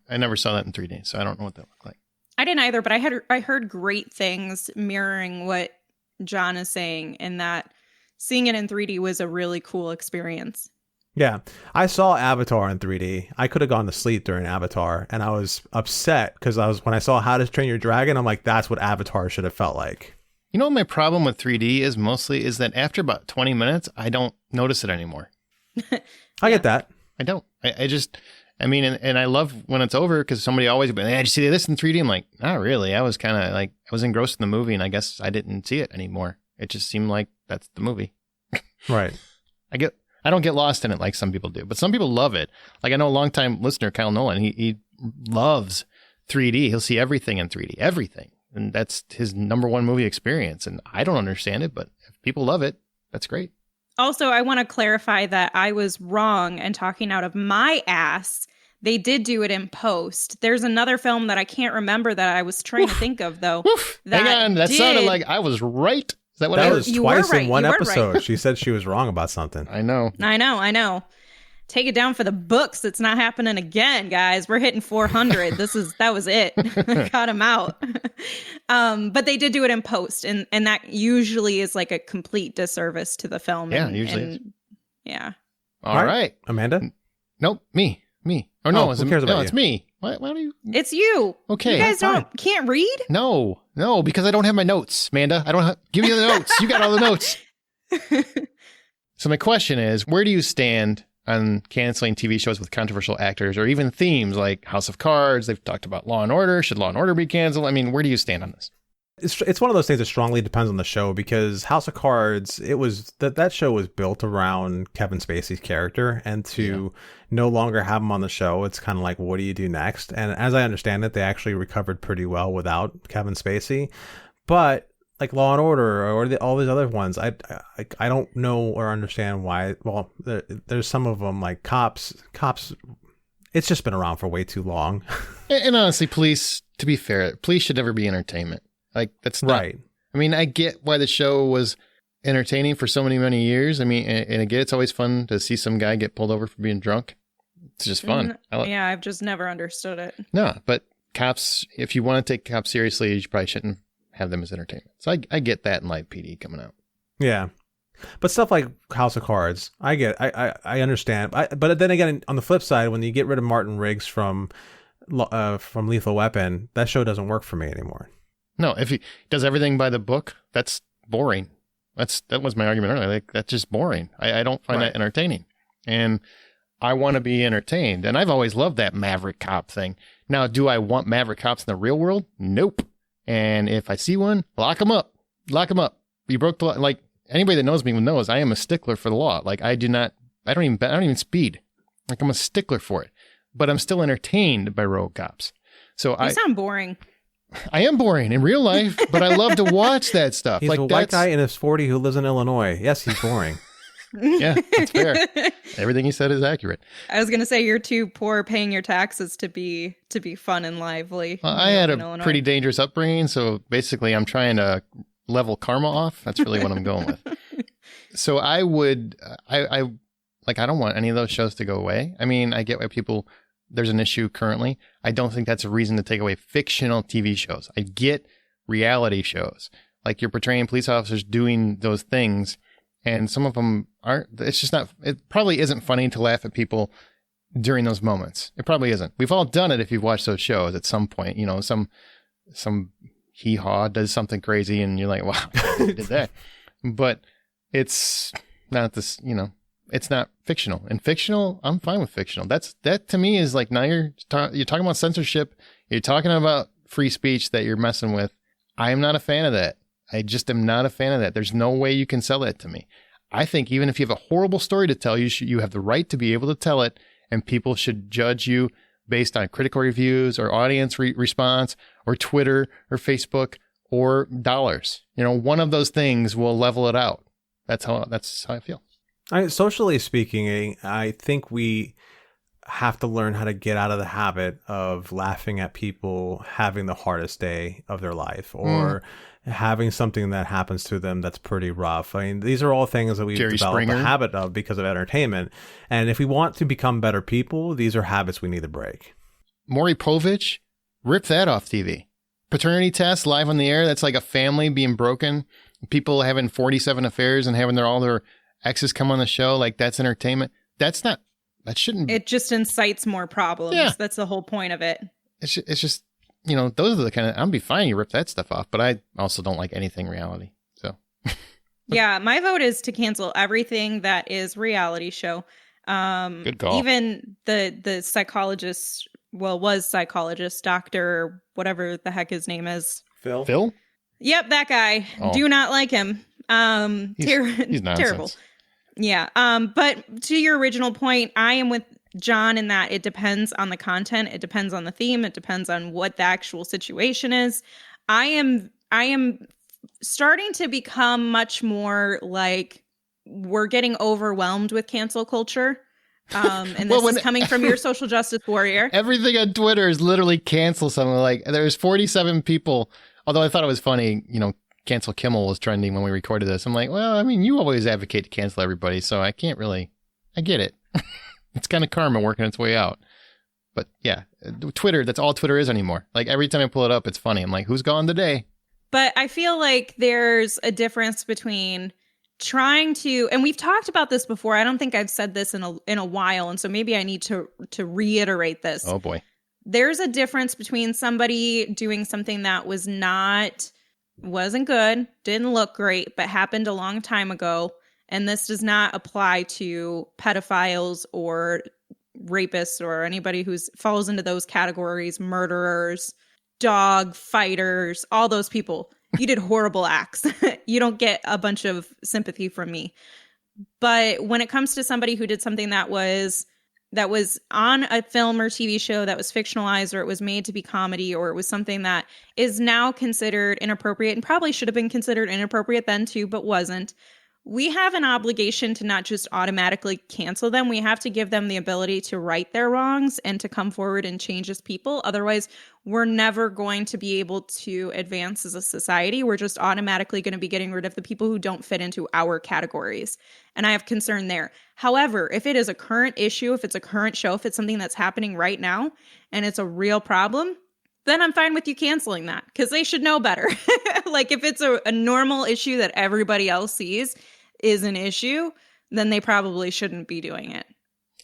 I never saw that in 3D, so I don't know what that looked like. I didn't either, but I heard great things mirroring what John is saying, in that seeing it in 3D was a really cool experience. Yeah, I saw Avatar in 3D. I could have gone to sleep during Avatar, and I was upset because when I saw How to Train Your Dragon, I'm like, that's what Avatar should have felt like. You know what my problem with 3D is mostly is that after about 20 minutes, I don't notice it anymore. I get that. I don't. I mean, and I love when it's over because somebody always be like, hey, did you see this in 3D? I'm like, not really. I was kind of like, I was engrossed in the movie, and I guess I didn't see it anymore. It just seemed like that's the movie. Right. I don't get lost in it like some people do, but some people love it. Like I know a longtime listener, Kyle Nolan, he loves 3D. He'll see everything in 3D, everything. And that's his number one movie experience. And I don't understand it, but if people love it, that's great. Also, I want to clarify that I was wrong and talking out of my ass. They did do it in post. There's another film that I can't remember that I was trying to think of, though. Hang on. That sounded like I was right. Is that what I was? Twice in one episode. She said she was wrong about something. I know. Take it down for the books. It's not happening again, guys. We're hitting 400. That was it. Got him out. But they did do it in post, and that usually is like a complete disservice to the film. Yeah, usually. Yeah. All right, Amanda. Nope, me. Oh no, who cares about you? It's me. Why do you? It's you. Okay, you guys can't read? No, because I don't have my notes, Amanda. I don't give you the notes. You got all the notes. So my question is, where do you stand on canceling TV shows with controversial actors or even themes like House of Cards? They've talked about Law and Order. Should Law and Order be canceled? I mean, where do you stand on this? It's one of those things that strongly depends on the show, because House of Cards, it was that show was built around Kevin Spacey's character, and to no longer have him on the show, it's kind of like, what do you do next? And as I understand it, they actually recovered pretty well without Kevin Spacey. But like Law and Order or all these other ones, I don't know or understand why. Well, there's some of them like Cops. It's just been around for way too long. And honestly, police, to be fair, police should never be entertainment. Like, that's not right. I mean, I get why the show was entertaining for so many years. I mean, and again, it's always fun to see some guy get pulled over for being drunk. It's just fun. Yeah, I've just never understood it. No, but cops, if you want to take cops seriously, you probably shouldn't have them as entertainment. So I get that in Live PD coming out. Yeah. But stuff like House of Cards, I get, I understand. But then again, on the flip side, when you get rid of Martin Riggs from Lethal Weapon, that show doesn't work for me anymore. No, if he does everything by the book, that's boring. That was my argument earlier. Like, that's just boring. I don't find that entertaining. And I want to be entertained. And I've always loved that Maverick cop thing. Now, do I want Maverick cops in the real world? Nope. And if I see one, lock them up. Lock them up. You broke the law. Like, anybody that knows me knows I am a stickler for the law. Like, I don't even speed. Like, I'm a stickler for it. But I'm still entertained by rogue cops. So you sound boring. I am boring in real life, but I love to watch that stuff. He's like a white guy in his 40s who lives in Illinois. Yes, he's boring. Yeah, that's fair. Everything he said is accurate. I was going to say you're too poor paying your taxes to be fun and lively. Well, I had a pretty dangerous upbringing, so basically I'm trying to level karma off. That's really what I'm going with. So I don't want any of those shows to go away. I mean, I get why there's an issue currently. I don't think that's a reason to take away fictional TV shows. I get reality shows. Like, you're portraying police officers doing those things, and some of them aren't. It's just not, it probably isn't funny to laugh at people during those moments. It probably isn't. We've all done it if you've watched those shows at some point. You know, some hee-haw does something crazy, and you're like, wow, I did that. But it's not this, it's not fictional. And fictional, I'm fine with fictional. That to me is like, now you're talking about censorship. You're talking about free speech that you're messing with. I am not a fan of that. I just am not a fan of that. There's no way you can sell that to me. I think even if you have a horrible story to tell, you have the right to be able to tell it, and people should judge you based on critical reviews or audience response or Twitter or Facebook or dollars. One of those things will level it out. That's how I feel. Socially speaking, I think we have to learn how to get out of the habit of laughing at people having the hardest day of their life or having something that happens to them that's pretty rough. I mean, these are all things that we've developed a habit of because of entertainment. And if we want to become better people, these are habits we need to break. Maury Povich, rip that off TV. Paternity test live on the air. That's like a family being broken. People having 47 affairs and having all their exes come on the show. Like, that's entertainment. That shouldn't. It just incites more problems. Yeah. That's the whole point of it. It's just, those are the kind of, I'll be fine. You rip that stuff off, but I also don't like anything reality. So. Yeah. My vote is to cancel everything that is reality show. Good call. Even the psychologist, was psychologist, doctor, whatever the heck his name is. Phil? Yep, that guy. Oh. Do not like him. He's terrible. Yeah. But to your original point, I am with John in that it depends on the content. It depends on the theme. It depends on what the actual situation is. I am starting to become much more like we're getting overwhelmed with cancel culture. And this is coming from your social justice warrior. Everything on Twitter is literally cancel something. Like, there's 47 people, although I thought it was funny, Cancel Kimmel was trending when we recorded this. I'm like, well, I mean, you always advocate to cancel everybody, so I get it. It's kind of karma working its way out. But yeah, Twitter, that's all Twitter is anymore. Like, every time I pull it up, it's funny. I'm like, who's gone today? But I feel like there's a difference between trying to, and we've talked about this before. I don't think I've said this in a while, and so maybe I need to reiterate this. Oh boy. There's a difference between somebody doing something that wasn't good, didn't look great, but happened a long time ago. And this does not apply to pedophiles or rapists or anybody who falls into those categories, murderers, dog fighters, all those people. You did horrible acts. You don't get a bunch of sympathy from me. But when it comes to somebody who did something that was on a film or TV show that was fictionalized, or it was made to be comedy, or it was something that is now considered inappropriate and probably should have been considered inappropriate then too, but wasn't, we have an obligation to not just automatically cancel them. We have to give them the ability to right their wrongs and to come forward and change as people. Otherwise, we're never going to be able to advance as a society. We're just automatically going to be getting rid of the people who don't fit into our categories. And I have concern there. However, if it is a current issue, if it's a current show, if it's something that's happening right now and it's a real problem, then I'm fine with you canceling that, because they should know better. Like, if it's a normal issue that everybody else sees is an issue, then they probably shouldn't be doing it.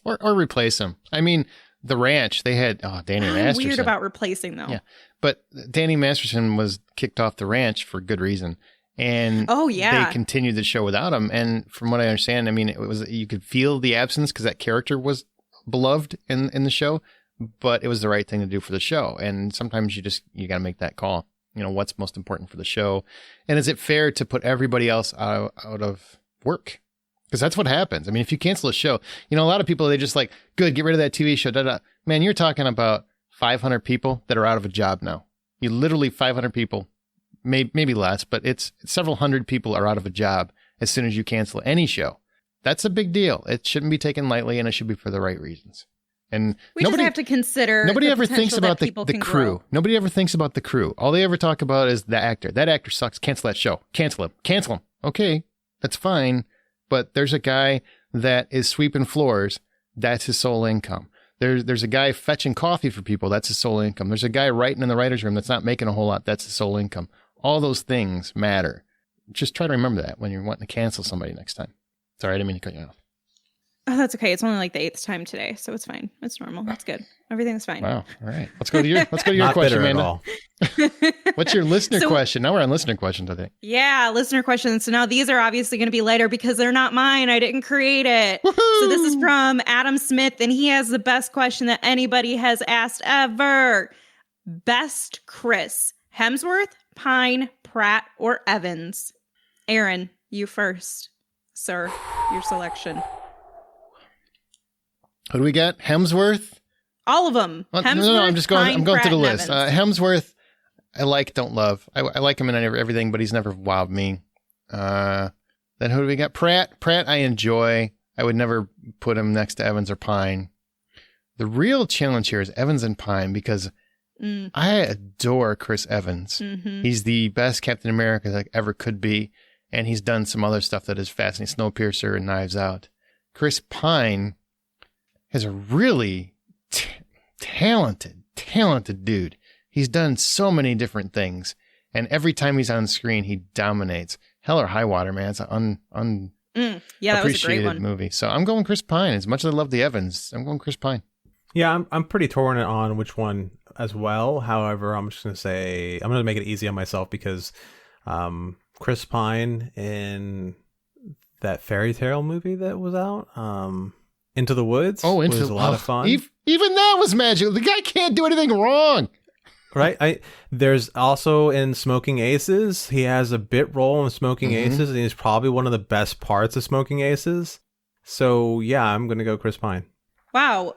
Or replace them. I mean, The Ranch, they had Danny Masterson. Weird about replacing, though. Yeah, but Danny Masterson was kicked off The Ranch for good reason. And they continued the show without him. And from what I understand, I mean, you could feel the absence because that character was beloved in the show, but it was the right thing to do for the show. And sometimes you got to make that call. What's most important for the show? And is it fair to put everybody else out of work? Because that's what happens. I mean, if you cancel a show, a lot of people, they just like, good, get rid of that TV show. Da, da. Man, you're talking about 500 people that are out of a job now. You literally 500 people, maybe less, but it's several hundred people are out of a job as soon as you cancel any show. That's a big deal. It shouldn't be taken lightly, and it should be for the right reasons. And we just have to consider. Nobody ever thinks about the crew. Grow. Nobody ever thinks about the crew. All they ever talk about is the actor. That actor sucks. Cancel that show. Cancel him. Cancel him. Okay, that's fine. But there's a guy that is sweeping floors. That's his sole income. There's a guy fetching coffee for people. That's his sole income. There's a guy writing in the writer's room that's not making a whole lot. That's his sole income. All those things matter. Just try to remember that when you're wanting to cancel somebody next time. Sorry, I didn't mean to cut you off. Oh, that's okay. It's only like the 8th time today, so it's fine. It's normal. That's good. Everything's fine. Wow. All right. Let's go to your question, Amanda. What's your listener question? Now we're on listener questions, I think. Yeah, listener questions. So now these are obviously going to be lighter because they're not mine. I didn't create it. Woo-hoo! So this is from Adam Smith, and he has the best question that anybody has asked ever. Best Chris, Hemsworth, Pine, Pratt, or Evans? Aaron, you first, sir. Your selection. Who do we got? Hemsworth? All of them. Well, Hemsworth, no, I'm just going. Pine, I'm going Pratt, through the and list. Evans. Hemsworth, I like, don't love. I like him in everything, but he's never wowed me. Then who do we got? Pratt. Pratt, I enjoy. I would never put him next to Evans or Pine. The real challenge here is Evans and Pine because I adore Chris Evans. Mm-hmm. He's the best Captain America that ever could be, and he's done some other stuff that is fascinating, Snowpiercer and Knives Out. Chris Pine is a really talented dude. He's done so many different things, and every time he's on screen, he dominates. Hell or High Water, man. It's an Yeah, that was a great appreciated one. movie. So I'm going Chris Pine. As much as I love the Evans, I'm going Chris Pine. Yeah, I'm pretty torn on which one as well. However, I'm just going to say, I'm going to make it easy on myself because Chris Pine in that fairy tale movie that was out, Into the Woods, was a lot of fun. Even that was magical. The guy can't do anything wrong. Right. There's also in Smoking Aces, he has a bit role in Smoking Aces, and he's probably one of the best parts of Smoking Aces. So yeah, I'm going to go Chris Pine. Wow.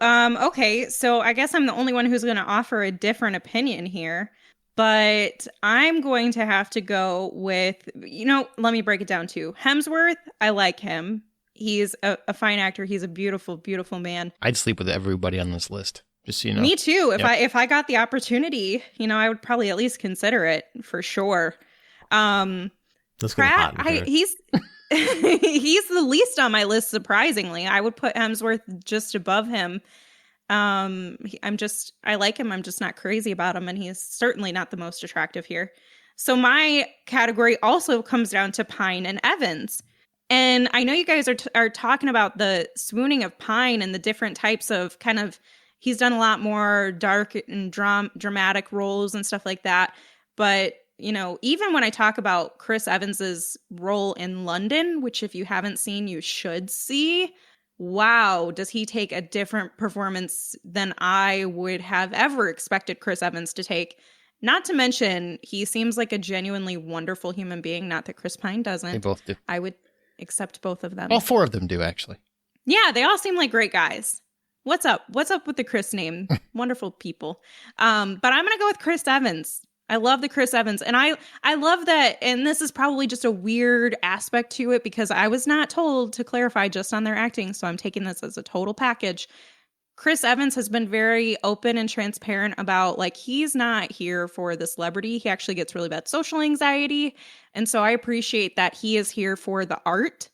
Okay. So I guess I'm the only one who's going to offer a different opinion here, but I'm going to have to go with, let me break it down too. Hemsworth, I like him. He's a fine actor. He's a beautiful, beautiful man. I'd sleep with everybody on this list. Just so you know. Me too. Yep. If I got the opportunity, I would probably at least consider it for sure. Let's Pratt, he's he's the least on my list. Surprisingly, I would put Hemsworth just above him. I like him. I'm just not crazy about him, and he's certainly not the most attractive here. So my category also comes down to Pine and Evans. And I know you guys are talking about the swooning of Pine and the different types of kind of. He's done a lot more dark and dramatic roles and stuff like that. But, even when I talk about Chris Evans's role in London, which if you haven't seen, you should see. Wow, does he take a different performance than I would have ever expected Chris Evans to take? Not to mention, he seems like a genuinely wonderful human being. Not that Chris Pine doesn't. They both do. I would accept both of them. All four of them do, actually. Yeah, they all seem like great guys. What's up? What's up with the Chris name? Wonderful people. But I'm going to go with Chris Evans. I love the Chris Evans. And I love that. And this is probably just a weird aspect to it because I was not told to clarify just on their acting. So I'm taking this as a total package. Chris Evans has been very open and transparent about he's not here for the celebrity. He actually gets really bad social anxiety. And so I appreciate that he is here for the art.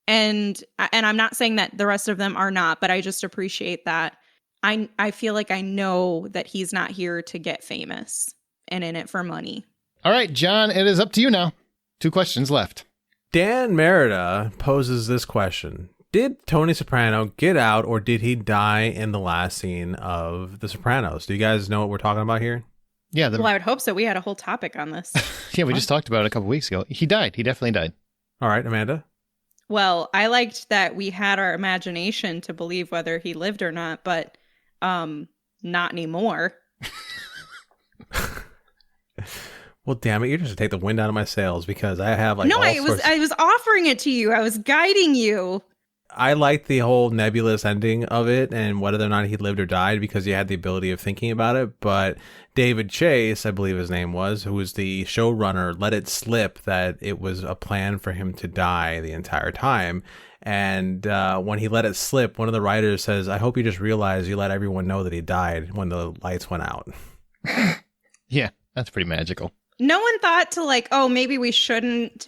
And I'm not saying that the rest of them are not, but I just appreciate that. I feel like I know that he's not here to get famous and in it for money. All right, John, it is up to you now. 2 questions left. Dan Merida poses this question. Did Tony Soprano get out or did he die in the last scene of The Sopranos? Do you guys know what we're talking about here? Yeah. Well, I would hope so. We had a whole topic on this. Yeah, we just talked about it a couple weeks ago. He died. He definitely died. All right, Amanda? Well, I liked that we had our imagination to believe whether he lived or not, but not anymore. Well, damn it, you're just to take the wind out of my sails because I have No, I was offering it to you. I was guiding you. I liked the whole nebulous ending of it and whether or not he lived or died because you had the ability of thinking about it. But David Chase, I believe his name was, who was the showrunner, let it slip that it was a plan for him to die the entire time. And when he let it slip, one of the writers says, I hope you just realize you let everyone know that he died when the lights went out. Yeah, that's pretty magical. No one thought to maybe we shouldn't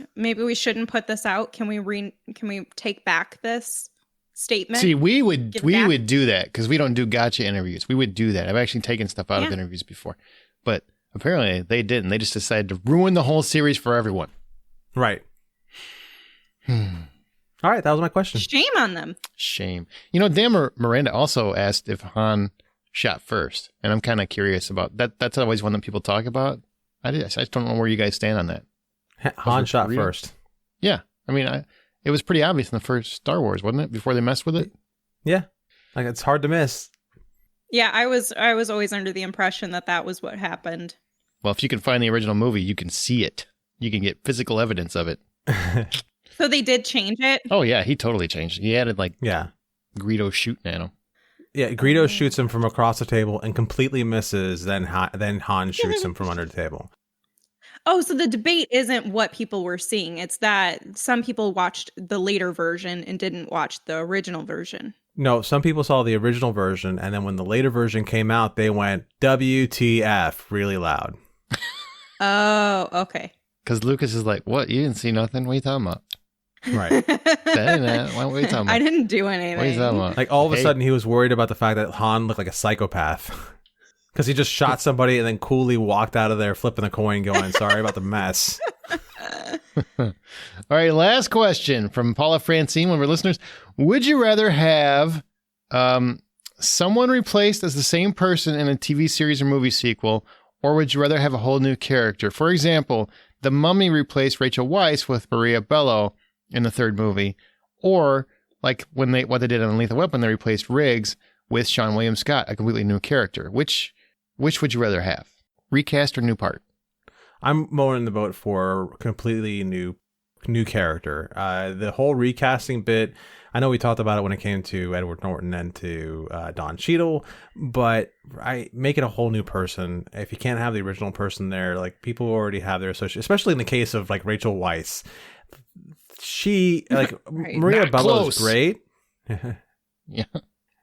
put this out. Can we take back this statement? See, we would do that because we don't do gotcha interviews. We would do that. I've actually taken stuff out of interviews before, but apparently they didn't. They just decided to ruin the whole series for everyone. Right. All right, that was my question. Shame on them. Shame. Dan Miranda also asked if Han shot first, and I'm kind of curious about that. That's always one that people talk about. I just don't know where you guys stand on that. Han shot first. Yeah. I mean, it was pretty obvious in the first Star Wars, wasn't it? Before they messed with it? Yeah. It's hard to miss. Yeah, I was always under the impression that was what happened. Well, if you can find the original movie, you can see it. You can get physical evidence of it. So they did change it? Oh, yeah, he totally changed. He added, like, Greedo shooting at him. Yeah, Greedo shoots him from across the table and completely misses. Then Han shoots him from under the table. Oh, so the debate isn't what people were seeing. It's that some people watched the later version and didn't watch the original version. No, some people saw the original version, and then when the later version came out, they went, WTF, really loud. Oh, okay. Because Lucas is like, what? You didn't see nothing? What are you talking about? Right. What are you talking about? I didn't do anything. What are you talking about? Like, all of a sudden, he was worried about the fact that Han looked like a psychopath. Because he just shot somebody and then coolly walked out of there flipping a coin going, sorry about the mess. All right, last question from Paula Francine, one of our listeners. Would you rather have someone replaced as the same person in a TV series or movie sequel, or would you rather have a whole new character? For example, The Mummy replaced Rachel Weisz with Maria Bello in the third movie, or like what they did on Lethal Weapon, they replaced Riggs with Sean William Scott, a completely new character. Which would you rather have? Recast or new part? I'm more in the boat for completely new character. The whole recasting bit, I know we talked about it when it came to Edward Norton and to Don Cheadle, but I make it a whole new person. If you can't have the original person there, like people already have their association, especially in the case of like Rachel Weisz. She right. Maria Bello's great. Yeah.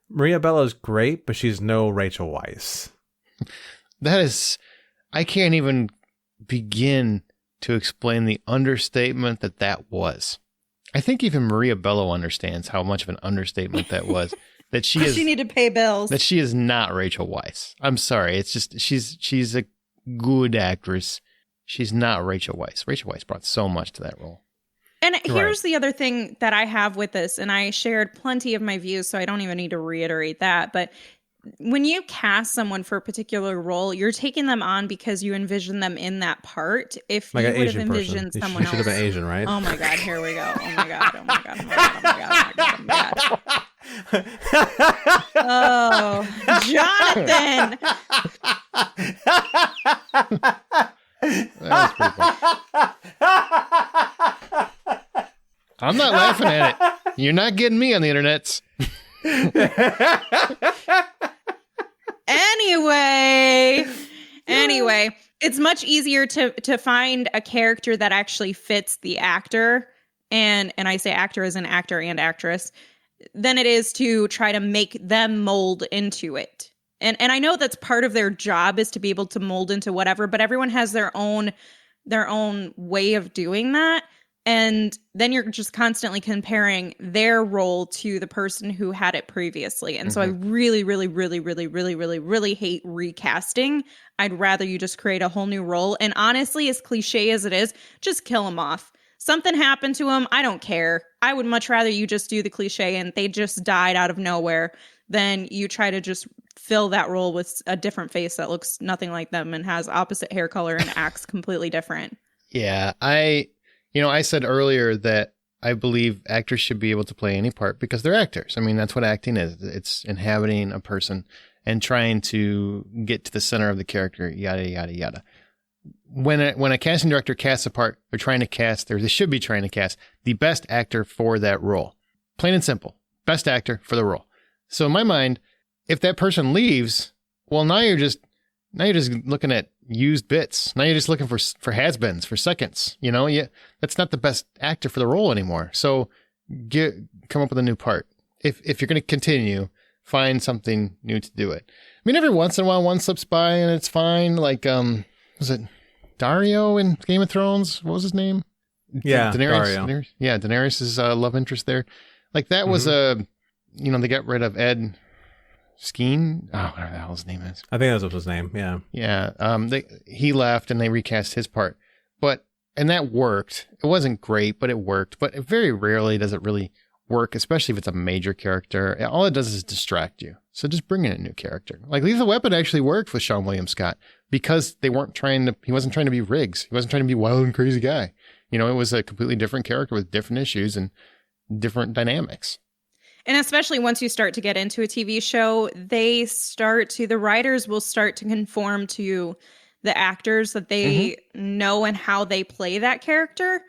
Maria Bello's great, but she's no Rachel Weisz. That is, I can't even begin to explain the understatement that was. I think even Maria Bello understands how much of an understatement that was. That she needed to pay bills. That she is not Rachel Weisz. I'm sorry. It's just she's a good actress. She's not Rachel Weisz. Rachel Weisz brought so much to that role. And here's the other thing that I have with this, and I shared plenty of my views, so I don't even need to reiterate that. But when you cast someone for a particular role, you're taking them on because you envision them in that part. If like you an would Asian have envisioned person. someone She should else, have been Asian, right? Oh my God! Here we go! Oh my God! Oh my God! Oh my God! Oh my God! Oh my God! Oh my God! Oh, Jonathan! That was pretty fun. I'm not laughing at it. You're not getting me on the internets. Anyway, it's much easier to find a character that actually fits the actor, and I say actor as an actor and actress, than it is to try to make them mold into it. And I know that's part of their job is to be able to mold into whatever, but everyone has their own way of doing that. And then you're just constantly comparing their role to the person who had it previously. And so I really, really, really, really, really, really, really hate recasting. I'd rather you just create a whole new role. And honestly, as cliche as it is, just kill him off. Something happened to him. I don't care. I would much rather you just do the cliche and they just died out of nowhere than you try to just fill that role with a different face that looks nothing like them and has opposite hair color and acts completely different. Yeah, I said earlier that I believe actors should be able to play any part because they're actors. I mean, that's what acting is. It's inhabiting a person and trying to get to the center of the character, yada, yada, yada. When a casting director casts a part, they should be trying to cast the best actor for that role. Plain and simple. Best actor for the role. So in my mind, if that person leaves, well, now you're just looking at used bits. Now you're just looking for has-beens, for seconds. That's not the best actor for the role anymore. So come up with a new part. If you're going to continue, find something new to do it. I mean, every once in a while, one slips by and it's fine. Like, was it Dario in Game of Thrones? What was his name? Yeah, Dario. Yeah, Daenerys' love interest there. Like that was they got rid of Ed Skeen. Oh, whatever the hell his name is. I think that was his name. Yeah. Yeah. He left and they recast his part, and that worked. It wasn't great, but it worked. But very rarely does it really work, especially if it's a major character. All it does is distract you. So just bring in a new character. Like Lethal Weapon actually worked with Sean William Scott because he wasn't trying to be Riggs. He wasn't trying to be a wild and crazy guy. It was a completely different character with different issues and different dynamics. And especially once you start to get into a TV show, the writers will start to conform to the actors that they know and how they play that character.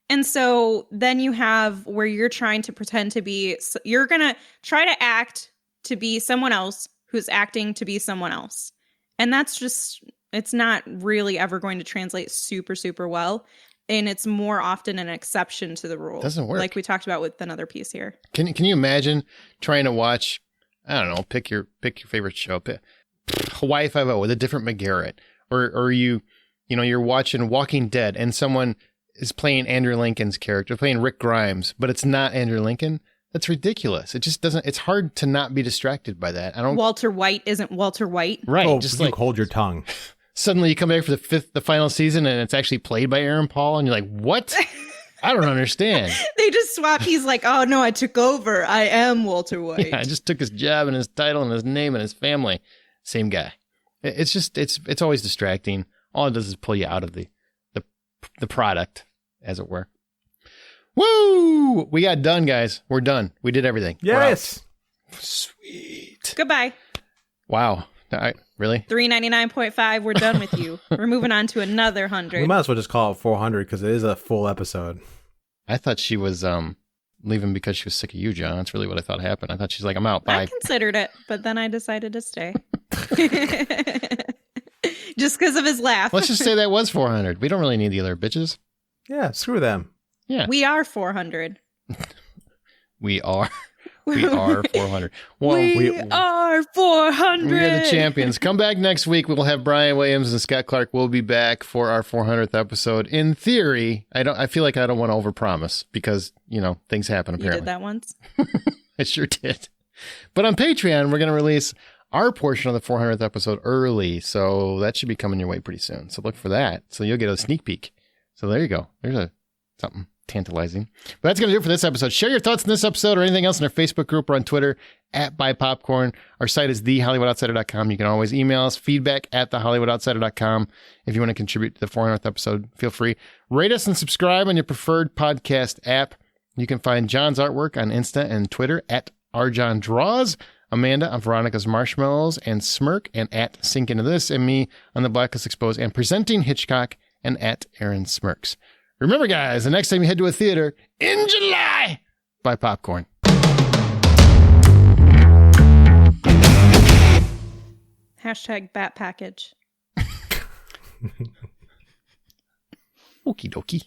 And so then you have where you're trying to pretend to be, you're going to try to act to be someone else who's acting to be someone else. And that's just, it's not really ever going to translate super, super well. And it's more often an exception to the rule. Doesn't work. Like we talked about with another piece here. Can you imagine trying to watch, I don't know, pick your favorite show, Hawaii Five-0 with a different McGarrett, or you're watching Walking Dead and someone is playing Andrew Lincoln's character, playing Rick Grimes, but it's not Andrew Lincoln. That's ridiculous. It just doesn't, it's hard to not be distracted by that. Walter White isn't Walter White. Right. Oh, just you like hold your tongue. Suddenly you come back for the final season and it's actually played by Aaron Paul and you're like, what? I don't understand. They just swap. He's like, oh no, I took over. I am Walter White. Yeah, I just took his job and his title and his name and his family. Same guy. It's just, it's always distracting. All it does is pull you out of the product, as it were. Woo! We got done, guys. We're done. We did everything. Yes. Sweet. Goodbye. Wow. Really? 399.5. We're done with you. We're moving on to another 100. We might as well just call it 400 because it is a full episode. I thought she was leaving because she was sick of you, John. That's really what I thought happened. I thought she's like, I'm out. Bye. I considered it, but then I decided to stay. Just because of his laugh. Let's just say that was 400. We don't really need the other bitches. Yeah, screw them. Yeah. We are 400. We are 400. Well, we are 400. We are the champions. Come back next week. We will have Brian Williams and Scott Clark will be back for our 400th episode. In theory, I feel like I don't want to overpromise because, things happen apparently. You did that once? I sure did. But on Patreon, we're going to release our portion of the 400th episode early. So that should be coming your way pretty soon. So look for that. So you'll get a sneak peek. So there you go. There's something tantalizing. But that's going to do it for this episode. Share your thoughts on this episode or anything else in our Facebook group or on Twitter @BuyPopcorn. Our site is thehollywoodoutsiders.com. You can always email us feedback@thehollywoodoutsiders.com. If you want to contribute to the 400th episode, feel free. Rate us and subscribe on your preferred podcast app. You can find John's artwork on Insta and Twitter @RJohnDraws. Amanda on Veronica's Marshmallows and Smirk and @Sink Into This, and me on the Blacklist Exposed and Presenting Hitchcock and @Aaron Smirks. Remember, guys, the next time you head to a theater in July, buy popcorn. #Bat Package. Okie dokie.